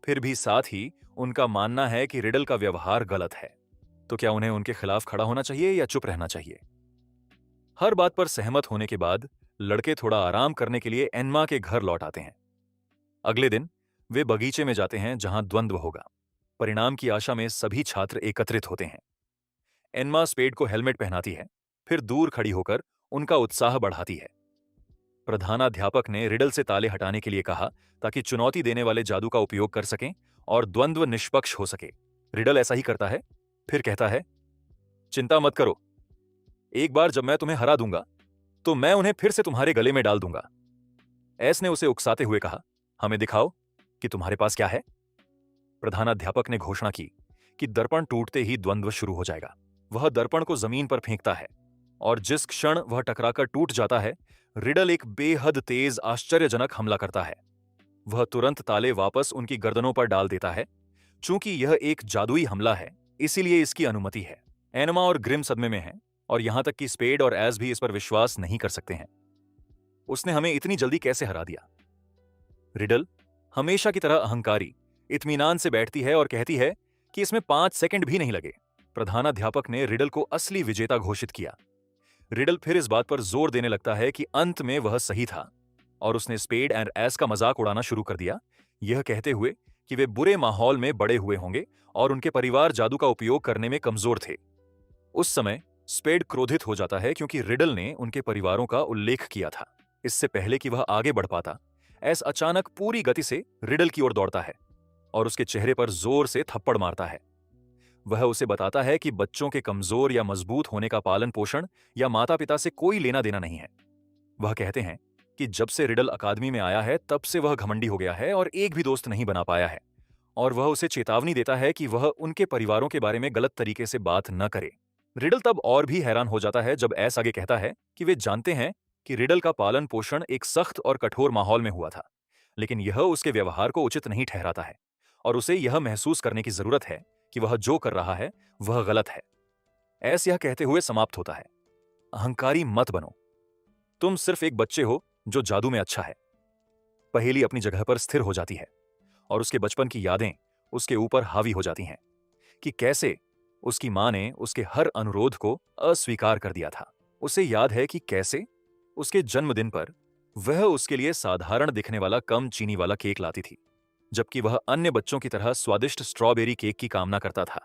फिर भी साथ ही उनका मानना है कि रिडल का व्यवहार गलत है। तो क्या उन्हें उनके खिलाफ खड़ा होना चाहिए या चुप रहना चाहिए? हर बात पर सहमत होने के बाद लड़के थोड़ा आराम करने के लिए एनमा के घर लौट आते हैं। अगले दिन वे बगीचे में जाते हैं जहां द्वंद्व होगा। परिणाम की आशा में सभी छात्र एकत्रित होते हैं। एनमा स्पेड को हेलमेट पहनाती है, फिर दूर खड़ी होकर उनका उत्साह बढ़ाती है। प्रधानाध्यापक ने रिडल से ताले हटाने के लिए कहा, ताकि चुनौती देने वाले जादू का उपयोग कर सकें और द्वंद्व निष्पक्ष हो सके। रिडल ऐसा ही करता है, फिर कहता है, चिंता मत करो, एक बार जब मैं तुम्हें हरा दूंगा तो मैं उन्हें फिर से तुम्हारे गले में डाल दूंगा। एस ने उसे उकसाते हुए कहा, हमें दिखाओ कि तुम्हारे पास क्या है। प्रधानाध्यापक ने घोषणा की कि दर्पण टूटते ही द्वंद्व शुरू हो जाएगा। वह दर्पण को जमीन पर फेंकता है, और जिस क्षण वह टकराकर टूट जाता है, रिडल एक बेहद तेज आश्चर्यजनक हमला करता है। वह तुरंत ताले वापस उनकी गर्दनों पर डाल देता है। चूंकि यह एक जादुई हमला है, इसीलिए इसकी अनुमति है। एनमा और ग्रिम सदमे में हैं, और यहां तक कि स्पेड और एस भी इस पर विश्वास नहीं कर सकते हैं। उसने हमें इतनी जल्दी कैसे हरा दिया? रिडल, हमेशा की तरह अहंकारी, इत्मीनान से बैठती है और कहती है कि इसमें 5 सेकंड भी नहीं लगे। प्रधानाध्यापक ने रिडल को असली विजेता घोषित किया। रिडल फिर इस बात पर जोर देने लगता है कि अंत में वह सही था और उसने स्पेड एंड एस का मजाक उड़ाना शुरू कर दिया, यह कहते हुए कि वे बुरे माहौल में बड़े हुए होंगे और उनके परिवार जादू का उपयोग करने में कमजोर थे। उस समय स्पेड क्रोधित हो जाता है क्योंकि रिडल ने उनके परिवारों का उल्लेख किया था। इससे पहले कि वह आगे बढ़ पाता, एस अचानक पूरी गति से रिडल की ओर दौड़ता है और उसके चेहरे पर जोर से थप्पड़ मारता है। वह उसे बताता है कि बच्चों के कमजोर या मजबूत होने का पालन पोषण या माता पिता से कोई लेना देना नहीं है। वह कहते हैं कि जब से रिडल अकादमी में आया है तब से वह घमंडी हो गया है और एक भी दोस्त नहीं बना पाया है, और वह उसे चेतावनी देता है कि वह उनके परिवारों के बारे में गलत तरीके से बात न करे। रिडल तब और भी हैरान हो जाता है जब एस आगे कहता है कि वे जानते हैं कि रिडल का पालन पोषण एक सख्त और कठोर माहौल में हुआ था, लेकिन यह उसके व्यवहार को उचित नहीं ठहराता है और उसे यह महसूस करने की जरूरत है कि वह जो कर रहा है वह गलत है। एस यह कहते हुए समाप्त होता है, अहंकारी मत बनो, तुम सिर्फ एक बच्चे हो जो जादू में अच्छा है। पहेली अपनी जगह पर स्थिर हो जाती है और उसके बचपन की यादें उसके ऊपर हावी हो जाती हैं कि कैसे उसकी मां ने उसके हर अनुरोध को अस्वीकार कर दिया था। उसे याद है कि कैसे उसके जन्मदिन पर वह उसके लिए साधारण दिखने वाला कम चीनी वाला केक लाती थी, जबकि वह अन्य बच्चों की तरह स्वादिष्ट स्ट्रॉबेरी केक की कामना करता था।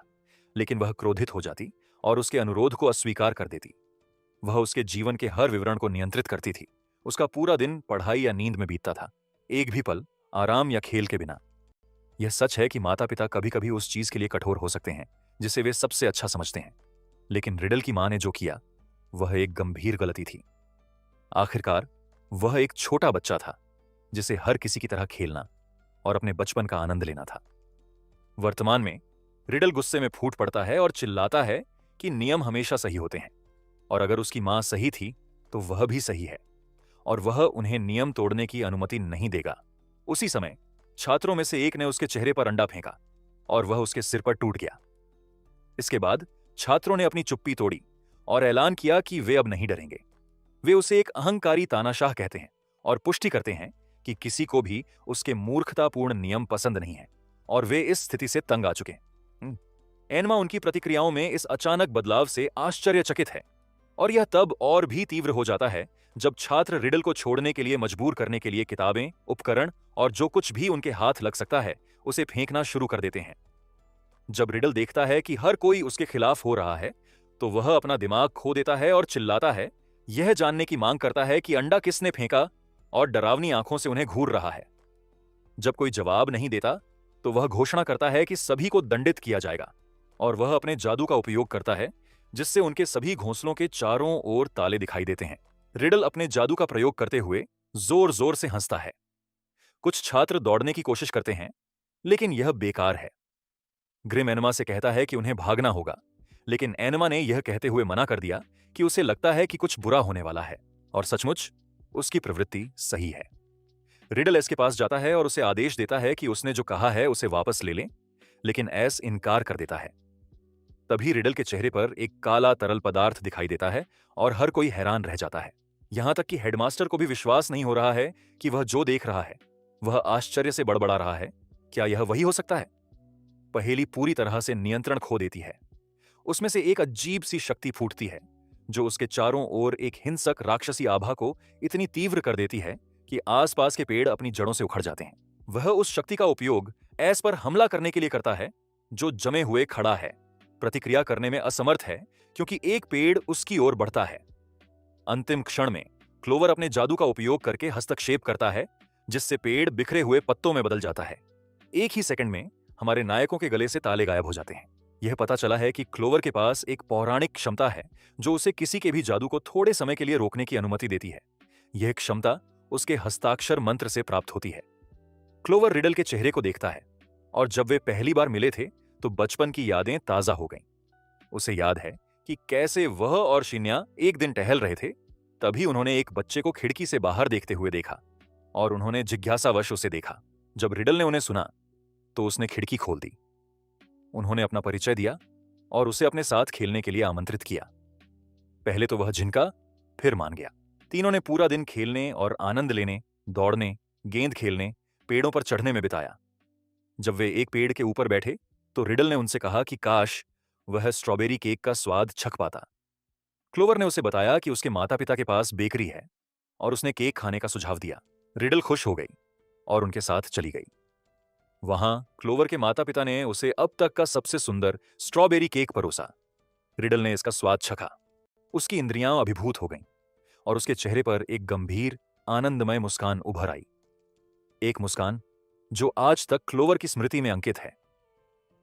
लेकिन वह क्रोधित हो जाती और उसके अनुरोध को अस्वीकार कर देती। वह उसके जीवन के हर विवरण को नियंत्रित करती थी। उसका पूरा दिन पढ़ाई या नींद में बीतता था, एक भी पल आराम या खेल के बिना। यह सच है कि माता पिता कभी कभी उस चीज के लिए कठोर हो सकते हैं जिसे वे सबसे अच्छा समझते हैं, लेकिन रिडल की मां ने जो किया वह एक गंभीर गलती थी। आखिरकार वह एक छोटा बच्चा था जिसे हर किसी की तरह खेलना और अपने बचपन का आनंद लेना था। वर्तमान में रिडल गुस्से में फूट पड़ता है और चिल्लाता है कि नियम हमेशा सही होते हैं और अगर उसकी मां सही थी तो वह भी सही है और वह उन्हें नियम तोड़ने की अनुमति नहीं देगा। उसी समय छात्रों में से एक ने उसके चेहरे पर अंडा फेंका और वह उसके सिर पर टूट गया। इसके बाद छात्रों ने अपनी चुप्पी तोड़ी और ऐलान किया कि वे अब नहीं डरेंगे। वे उसे एक अहंकारी तानाशाह कहते हैं और पुष्टि करते हैं कि किसी को भी उसके मूर्खतापूर्ण नियम पसंद नहीं है और वे इस स्थिति से तंग आ चुके हैं। एनमा उनकी प्रतिक्रियाओं में इस अचानक बदलाव से आश्चर्यचकित है और यह तब और भी तीव्र हो जाता है जब छात्र रिडल को छोड़ने के लिए मजबूर करने के लिए किताबें, उपकरण और जो कुछ भी उनके हाथ लग सकता है उसे फेंकना शुरू कर देते हैं। जब रिडल देखता है कि हर कोई उसके खिलाफ हो रहा है तो वह अपना दिमाग खो देता है और चिल्लाता है, यह जानने की मांग करता है कि अंडा किसने फेंका और डरावनी आंखों से उन्हें घूर रहा है। जब कोई जवाब नहीं देता तो वह घोषणा करता है कि सभी को दंडित किया जाएगा और वह अपने जादू का उपयोग करता है जिससे उनके सभी घोंसलों के चारों ओर ताले दिखाई देते हैं। रिडल अपने जादू का प्रयोग करते हुए जोर जोर से हंसता है। कुछ छात्र दौड़ने की कोशिश करते हैं लेकिन यह बेकार है। ग्रिम एनमा से कहता है कि उन्हें भागना होगा, लेकिन एनमा ने यह कहते हुए मना कर दिया कि उसे लगता है कि कुछ बुरा होने वाला है और सचमुच उसकी प्रवृत्ति सही है। रिडल एस के पास जाता है और उसे आदेश देता है कि उसने जो कहा है उसे वापस ले लें, लेकिन एस इनकार कर देता है। तभी रिडल के चेहरे पर एक काला तरल पदार्थ दिखाई देता है और हर कोई हैरान रह जाता है। यहां तक कि हेडमास्टर को भी विश्वास नहीं हो रहा है कि वह जो देख रहा है वह आश्चर्य से बड़बड़ा रहा है। क्या यह वही हो सकता है? पहेली पूरी तरह से नियंत्रण खो देती है। उसमें से एक अजीब सी शक्ति फूटती है जो उसके चारों ओर एक हिंसक राक्षसी आभा को इतनी तीव्र कर देती है कि आसपास के पेड़ अपनी जड़ों से उखड़ जाते हैं। वह उस शक्ति का उपयोग एस पर हमला करने के लिए करता है जो जमे हुए खड़ा है, प्रतिक्रिया करने में असमर्थ है क्योंकि एक पेड़ उसकी ओर बढ़ता है। अंतिम क्षण में क्लोवर अपने जादू का उपयोग करके हस्तक्षेप करता है जिससे पेड़ बिखरे हुए पत्तों में बदल जाता है। एक ही सेकंड में हमारे नायकों के गले से ताले गायब हो जाते हैं। यह पता चला है कि क्लोवर के पास एक पौराणिक क्षमता है जो उसे किसी के भी जादू को थोड़े समय के लिए रोकने की अनुमति देती है। यह क्षमता उसके हस्ताक्षर मंत्र से प्राप्त होती है। क्लोवर रिडल के चेहरे को देखता है और जब वे पहली बार मिले थे तो बचपन की यादें ताजा हो गईं। उसे याद है कि कैसे वह और शिन्या एक दिन टहल रहे थे, तभी उन्होंने एक बच्चे को खिड़की से बाहर देखते हुए देखा और उन्होंने जिज्ञासावश उसे देखा। जब रिडल ने उन्हें सुना तो उसने खिड़की खोल दी। उन्होंने अपना परिचय दिया और उसे अपने साथ खेलने के लिए आमंत्रित किया। पहले तो वह झिनका, फिर मान गया। तीनों ने पूरा दिन खेलने और आनंद लेने, दौड़ने, गेंद खेलने, पेड़ों पर चढ़ने में बिताया। जब वे एक पेड़ के ऊपर बैठे तो रिडल ने उनसे कहा कि काश वह स्ट्रॉबेरी केक का स्वाद चख पाता। क्लोवर ने उसे बताया कि उसके माता पिता के पास बेकरी है और उसने केक खाने का सुझाव दिया। रिडल खुश हो गई और उनके साथ चली गई। वहां क्लोवर के माता पिता ने उसे अब तक का सबसे सुंदर स्ट्रॉबेरी केक परोसा। रिडल ने इसका स्वाद चखा। उसकी इंद्रियां अभिभूत हो गईं और उसके चेहरे पर एक गंभीर आनंदमय मुस्कान उभर आई। एक मुस्कान जो आज तक क्लोवर की स्मृति में अंकित है।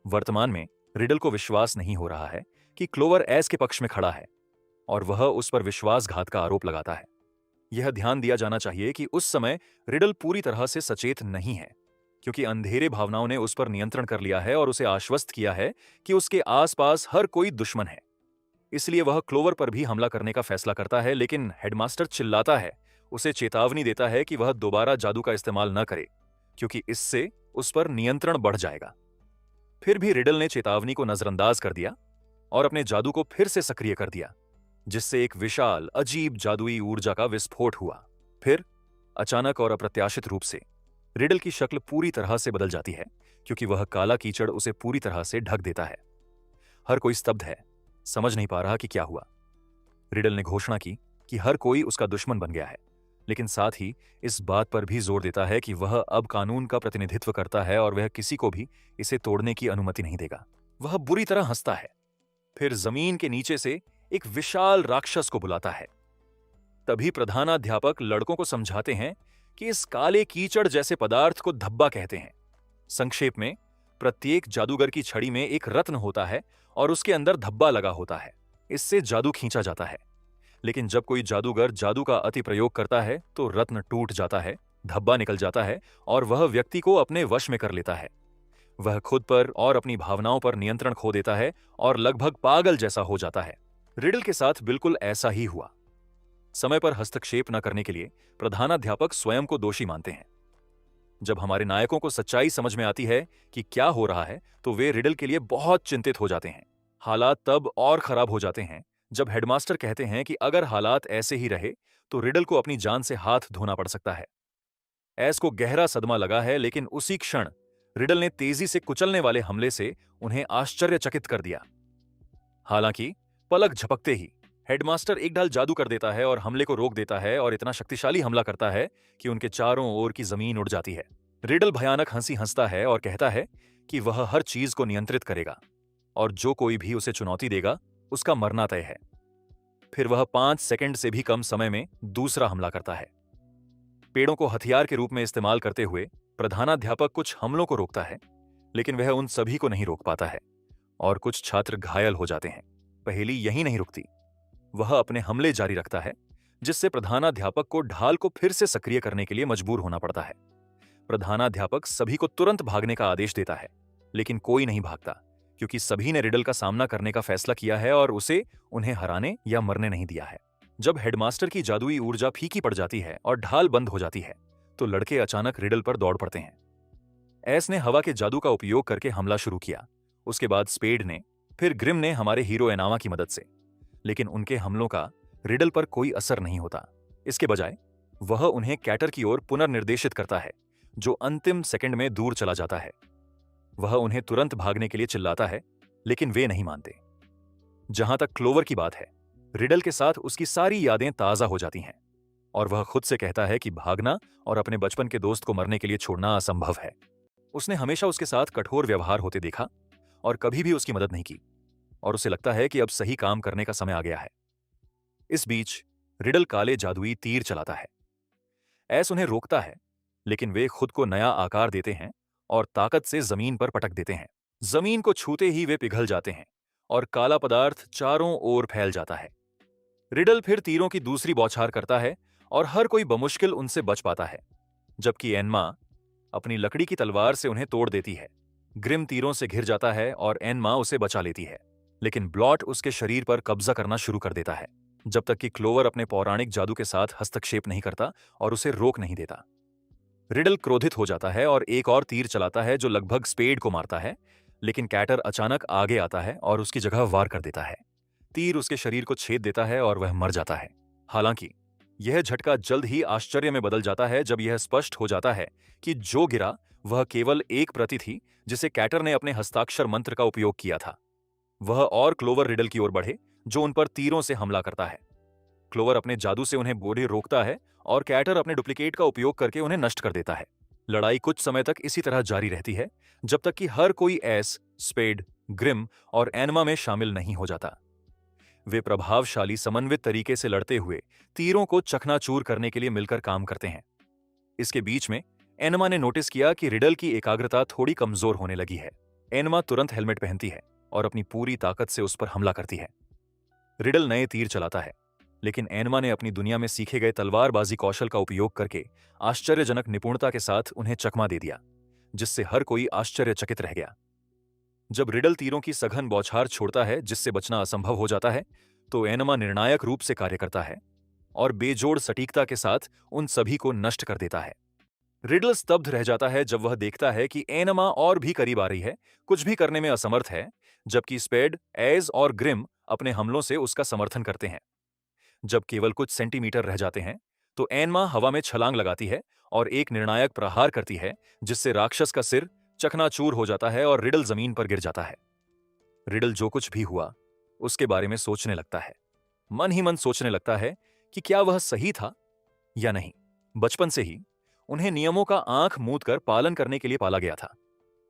वर्तमान में रिडल को विश्वास नहीं हो रहा है कि क्लोवर एस के पक्ष में खड़ा है और वह उस पर विश्वासघात का आरोप लगाता है। यह ध्यान दिया जाना चाहिए कि उस समय रिडल पूरी तरह से सचेत नहीं है, क्योंकि अंधेरे भावनाओं ने उस पर नियंत्रण कर लिया है और उसे आश्वस्त किया है कि उसके आसपास हर कोई दुश्मन है। इसलिए वह क्लोवर पर भी हमला करने का फैसला करता है, लेकिन हेडमास्टर चिल्लाता है, उसे चेतावनी देता है कि वह दोबारा जादू का इस्तेमाल न करे, क्योंकि इससे उस पर नियंत्रण बढ़ जाएगा। फिर भी रिडल ने चेतावनी को नजरअंदाज कर दिया और अपने जादू को फिर से सक्रिय कर दिया, जिससे एक विशाल अजीब जादुई ऊर्जा का विस्फोट हुआ। फिर अचानक और अप्रत्याशित रूप से रिडल की शक्ल पूरी तरह से बदल जाती है, क्योंकि वह काला कीचड़ उसे पूरी तरह से ढक देता है। हर कोई स्तब्ध है, समझ नहीं पा रहा कि क्या हुआ। रिडल ने घोषणा की कि हर कोई उसका दुश्मन बन गया है, लेकिन साथ ही इस बात पर भी जोर देता है कि वह अब कानून का प्रतिनिधित्व करता है और वह किसी को भी इसे तोड़ने की अनुमति नहीं देगा। वह बुरी तरह हंसता है, फिर जमीन के नीचे से एक विशाल राक्षस को बुलाता है। तभी प्रधानाध्यापक लड़कों को समझाते हैं कि इस काले कीचड़ जैसे पदार्थ को धब्बा कहते हैं। संक्षेप में, प्रत्येक जादूगर की छड़ी में एक रत्न होता है और उसके अंदर धब्बा लगा होता है। इससे जादू खींचा जाता है, लेकिन जब कोई जादूगर जादू का अति प्रयोग करता है तो रत्न टूट जाता है, धब्बा निकल जाता है और वह व्यक्ति को अपने वश में कर लेता है। वह खुद पर और अपनी भावनाओं पर नियंत्रण खो देता है और लगभग पागल जैसा हो जाता है। रिडल के साथ बिल्कुल ऐसा ही हुआ। समय पर हस्तक्षेप न करने के लिए प्रधानाध्यापक स्वयं को दोषी मानते हैं। जब हमारे नायकों को सच्चाई समझ में आती है कि क्या हो रहा है तो वे रिडल के लिए बहुत चिंतित हो जाते हैं। हालात तब और खराब हो जाते हैं जब हेडमास्टर कहते हैं कि अगर हालात ऐसे ही रहे तो रिडल को अपनी जान से हाथ धोना पड़ सकता है। एस को गहरा सदमा लगा है, लेकिन उसी क्षण रिडल ने तेजी से कुचलने वाले हमले से उन्हें आश्चर्यचकित कर दिया। हालांकि पलक झपकते ही हेडमास्टर एक ढाल जादू कर देता है और हमले को रोक देता है, और इतना शक्तिशाली हमला करता है कि उनके चारों ओर की जमीन उड़ जाती है। रिडल भयानक हंसी हंसता है और कहता है कि वह हर चीज को नियंत्रित करेगा और जो कोई भी उसे चुनौती देगा उसका मरना तय है। फिर वह 5 सेकंड से भी कम समय में दूसरा हमला करता है। पेड़ों को हथियार के रूप में इस्तेमाल करते हुए प्रधानाध्यापक कुछ हमलों को रोकता है, लेकिन वह उन सभी को नहीं रोक पाता है और कुछ छात्र घायल हो जाते हैं। पहेली यहीं नहीं रुकती, वह अपने हमले जारी रखता है, जिससे प्रधानाध्यापक को ढाल को फिर से सक्रिय करने के लिए मजबूर होना पड़ता है। प्रधानाध्यापक सभी को तुरंत भागने का आदेश देता है, लेकिन कोई नहीं भागता, क्योंकि सभी ने रिडल का सामना करने का फैसला किया है और उसे उन्हें हराने या मरने नहीं दिया है। जब हेडमास्टर की जादुई ऊर्जा फीकी पड़ जाती है और ढाल बंद हो जाती है तो लड़के अचानक रिडल पर दौड़ पड़ते हैं। एस ने हवा के जादू का उपयोग करके हमला शुरू किया, उसके बाद स्पेड ने, फिर ग्रिम ने हमारे हीरो एनावा की मदद से, लेकिन उनके हमलों का रिडल पर कोई असर नहीं होता। इसके बजाय वह उन्हें कैटर की ओर पुनर्निर्देशित करता है, जो अंतिम सेकंड में दूर चला जाता है। वह उन्हें तुरंत भागने के लिए चिल्लाता है, लेकिन वे नहीं मानते। जहां तक क्लोवर की बात है, रिडल के साथ उसकी सारी यादें ताजा हो जाती हैं और वह खुद से कहता है कि भागना और अपने बचपन के दोस्त को मरने के लिए छोड़ना असंभव है। उसने हमेशा उसके साथ कठोर व्यवहार होते देखा और कभी भी उसकी मदद नहीं की, और उसे लगता है कि अब सही काम करने का समय आ गया है। इस बीच रिडल काले जादुई तीर चलाता है। एस उन्हें रोकता है, लेकिन वे खुद को नया आकार देते हैं और ताकत से जमीन पर पटक देते हैं। जमीन को छूते ही वे पिघल जाते हैं और काला पदार्थ चारों ओर फैल जाता है। रिडल फिर तीरों की दूसरी बौछार करता है और हर कोई बमुश्किल उनसे बच पाता है, जबकि एनमा अपनी लकड़ी की तलवार से उन्हें तोड़ देती है। ग्रिम तीरों से घिर जाता है और एनमा उसे बचा लेती है, लेकिन ब्लॉट उसके शरीर पर कब्जा करना शुरू कर देता है, जब तक कि क्लोवर अपने पौराणिक जादू के साथ हस्तक्षेप नहीं करता और उसे रोक नहीं देता। रिडल क्रोधित हो जाता है और एक और तीर चलाता है जो लगभग स्पेड को मारता है, लेकिन कैटर अचानक आगे आता है और उसकी जगह वार कर देता है। तीर उसके शरीर को छेद देता है और वह मर जाता है। हालांकि यह झटका जल्द ही आश्चर्य में बदल जाता है जब यह स्पष्ट हो जाता है कि जो गिरा वह केवल एक प्रति थी जिसे कैटर ने अपने हस्ताक्षर मंत्र का उपयोग किया था। वह और क्लोवर रिडल की ओर बढ़े जो उन पर तीरों से हमला करता है। क्लोवर अपने जादू से उन्हें बोले रोकता है और कैटर अपने डुप्लीकेट का उपयोग करके उन्हें नष्ट कर देता है। लड़ाई कुछ समय तक इसी तरह जारी रहती है जब तक कि हर कोई एस, स्पेड, ग्रिम और एनमा में शामिल नहीं हो जाता। वे प्रभावशाली समन्वित तरीके से लड़ते हुए तीरों को चकनाचूर करने के लिए मिलकर काम करते हैं। इसके बीच में एनमा ने नोटिस किया कि रिडल की एकाग्रता थोड़ी कमजोर होने लगी है। एनमा तुरंत हेलमेट पहनती है और अपनी पूरी ताकत से उस पर हमला करती है। रिडल नए तीर चलाता है, लेकिन एनमा ने अपनी दुनिया में सीखे गए तलवारबाजी कौशल का उपयोग करके आश्चर्यजनक निपुणता के साथ उन्हें चकमा दे दिया, जिससे हर कोई आश्चर्यचकित रह गया। जब रिडल तीरों की सघन बौछार छोड़ता है जिससे बचना असंभव हो जाता है, तो एनमा निर्णायक रूप से कार्य करता है और बेजोड़ सटीकता के साथ उन सभी को नष्ट कर देता है। रिडल स्तब्ध रह जाता है जब वह देखता है कि एनमा और भी करीब आ रही है, कुछ भी करने में असमर्थ है, जबकि स्पेड, एज और ग्रिम अपने हमलों से उसका समर्थन करते हैं। जब केवल कुछ सेंटीमीटर रह जाते हैं, तो एनमा हवा में छलांग लगाती है और एक निर्णायक प्रहार करती है जिससे राक्षस का सिर चकनाचूर हो जाता है और रिडल जमीन पर गिर जाता है। रिडल जो कुछ भी हुआ उसके बारे में सोचने लगता है। मन ही मन सोचने लगता है कि क्या वह सही था या नहीं। बचपन से ही उन्हें नियमों का आंख मूंद कर पालन करने के लिए पाला गया था,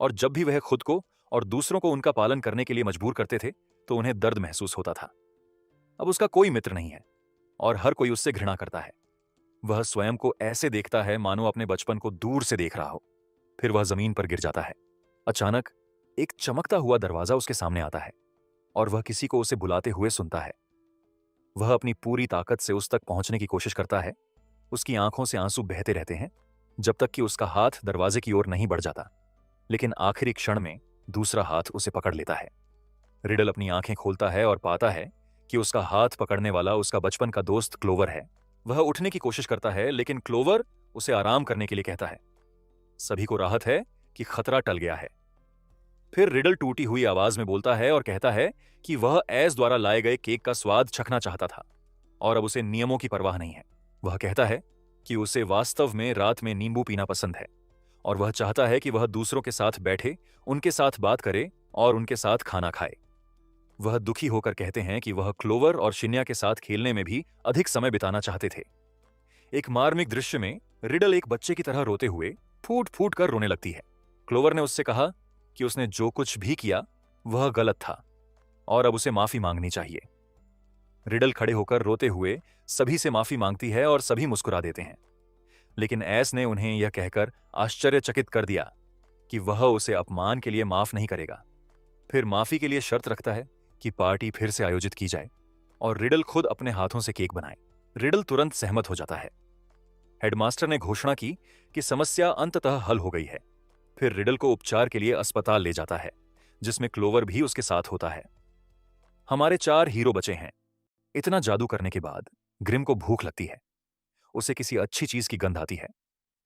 और जब भी वह खुद को और दूसरों को उनका पालन करने के लिए मजबूर करते थे तो उन्हें दर्द महसूस होता था। अब उसका कोई मित्र नहीं है और हर कोई उससे घृणा करता है। वह स्वयं को ऐसे देखता है मानो अपने बचपन को दूर से देख रहा हो। फिर वह जमीन पर गिर जाता है। अचानक एक चमकता हुआ दरवाजा उसके सामने आता है और वह किसी को उसे बुलाते हुए सुनता है। वह अपनी पूरी ताकत से उस तक पहुंचने की कोशिश करता है। उसकी आंखों से आंसू बहते रहते हैं जब तक कि उसका हाथ दरवाजे की ओर नहीं बढ़ जाता, लेकिन आखिरी क्षण में दूसरा हाथ उसे पकड़ लेता है। रिडल अपनी आंखें खोलता है और पाता है कि उसका हाथ पकड़ने वाला उसका बचपन का दोस्त क्लोवर है। वह उठने की कोशिश करता है, लेकिन क्लोवर उसे आराम करने के लिए कहता है। सभी को राहत है कि खतरा टल गया है। फिर रिडल टूटी हुई आवाज में बोलता है और कहता है कि वह एस द्वारा लाए गए केक का स्वाद चखना चाहता था और अब उसे नियमों की परवाह नहीं है। वह कहता है कि उसे वास्तव में रात में नींबू पीना पसंद है और वह चाहता है कि वह दूसरों के साथ बैठे, उनके साथ बात करे और उनके साथ खाना खाए। वह दुखी होकर कहते हैं कि वह क्लोवर और शिन्या के साथ खेलने में भी अधिक समय बिताना चाहते थे। एक मार्मिक दृश्य में रिडल एक बच्चे की तरह रोते हुए फूट फूट कर रोने लगती है। क्लोवर ने उससे कहा कि उसने जो कुछ भी किया वह गलत था और अब उसे माफी मांगनी चाहिए। रिडल खड़े होकर रोते हुए सभी से माफी मांगती है और सभी मुस्कुरा देते हैं, लेकिन एस ने उन्हें यह कहकर आश्चर्यचकित कर दिया कि वह उसे अपमान के लिए माफ नहीं करेगा। फिर माफी के लिए शर्त रखता है कि पार्टी फिर से आयोजित की जाए और रिडल खुद अपने हाथों से केक बनाए। रिडल तुरंत सहमत हो जाता है। हेडमास्टर ने घोषणा की कि समस्या अंततः हल हो गई है। फिर रिडल को उपचार के लिए अस्पताल ले जाता है, जिसमें क्लोवर भी उसके साथ होता है। हमारे 4 हीरो बचे हैं। इतना जादू करने के बाद ग्रिम को भूख लगती है। उसे किसी अच्छी चीज की गंध आती है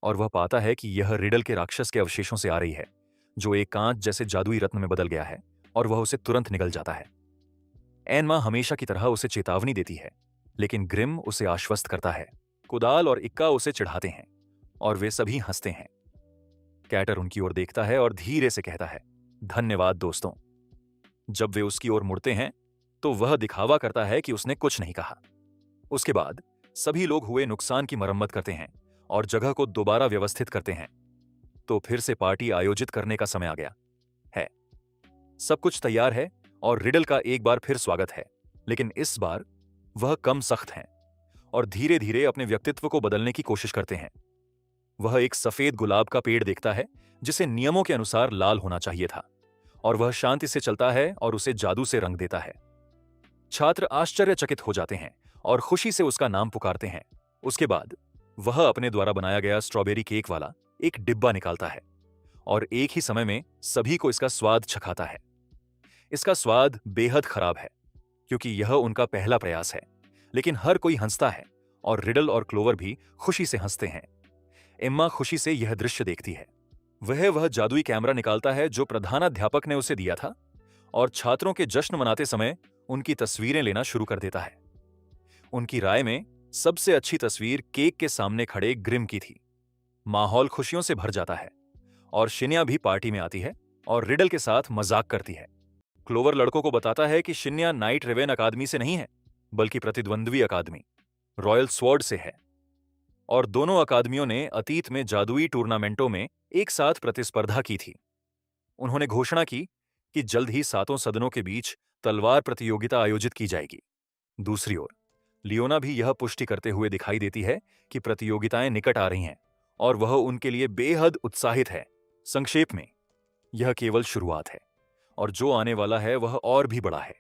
और वह पाता है कि यह रिडल के राक्षस के अवशेषों से आ रही है, जो एक कांच जैसे जादुई रत्न में बदल गया है, और वह उसे तुरंत निगल जाता है। एनमा हमेशा की तरह उसे चेतावनी देती है, लेकिन ग्रिम उसे आश्वस्त करता है। कुदाल और इक्का उसे चिढ़ाते हैं और वे सभी हंसते हैं। कैटर उनकी ओर देखता है और धीरे से कहता है, धन्यवाद दोस्तों। जब वे उसकी ओर मुड़ते हैं तो वह दिखावा करता है कि उसने कुछ नहीं कहा। उसके बाद सभी लोग हुए नुकसान की मरम्मत करते हैं और जगह को दोबारा व्यवस्थित करते हैं। तो फिर से पार्टी आयोजित करने का समय आ गया है। सब कुछ तैयार है और रिडल का एक बार फिर स्वागत है, लेकिन इस बार वह कम सख्त हैं और धीरे धीरे अपने व्यक्तित्व को बदलने की कोशिश करते हैं। वह एक सफेद गुलाब का पेड़ देखता है जिसे नियमों के अनुसार लाल होना चाहिए था, और वह शांति से चलता है और उसे जादू से रंग देता है। छात्र आश्चर्यचकित हो जाते हैं और खुशी से उसका नाम पुकारते हैं। उसके बाद वह अपने द्वारा बनाया गया स्ट्रॉबेरी केक वाला एक डिब्बा निकालता है और एक ही समय में सभी को इसका स्वाद चखाता है। इसका स्वाद बेहद खराब है क्योंकि यह उनका पहला प्रयास है, लेकिन हर कोई हंसता है और रिडल और क्लोवर भी खुशी से हंसते हैं। एम्मा खुशी से यह दृश्य देखती है। वह जादुई कैमरा निकालता है जो प्रधानाध्यापक ने उसे दिया था और छात्रों के जश्न मनाते समय उनकी तस्वीरें लेना शुरू कर देता है। उनकी राय में सबसे अच्छी तस्वीर केक के सामने खड़े ग्रिम की थी। माहौल खुशियों से भर जाता है और शिन्या भी पार्टी में आती है और रिडल के साथ मजाक करती है। क्लोवर लड़कों को बताता है कि शिन्या नाइट रेवेन अकादमी से नहीं है, बल्कि प्रतिद्वंद्वी अकादमी रॉयल स्वॉर्ड से है, और दोनों अकादमियों ने अतीत में जादुई टूर्नामेंटों में एक साथ प्रतिस्पर्धा की थी। उन्होंने घोषणा की कि जल्द ही सातों सदनों के बीच तलवार प्रतियोगिता आयोजित की जाएगी। दूसरी ओर लियोना भी यह पुष्टि करते हुए दिखाई देती है कि प्रतियोगिताएं निकट आ रही हैं और वह उनके लिए बेहद उत्साहित है। संक्षेप में, यह केवल शुरुआत है और जो आने वाला है वह और भी बड़ा है।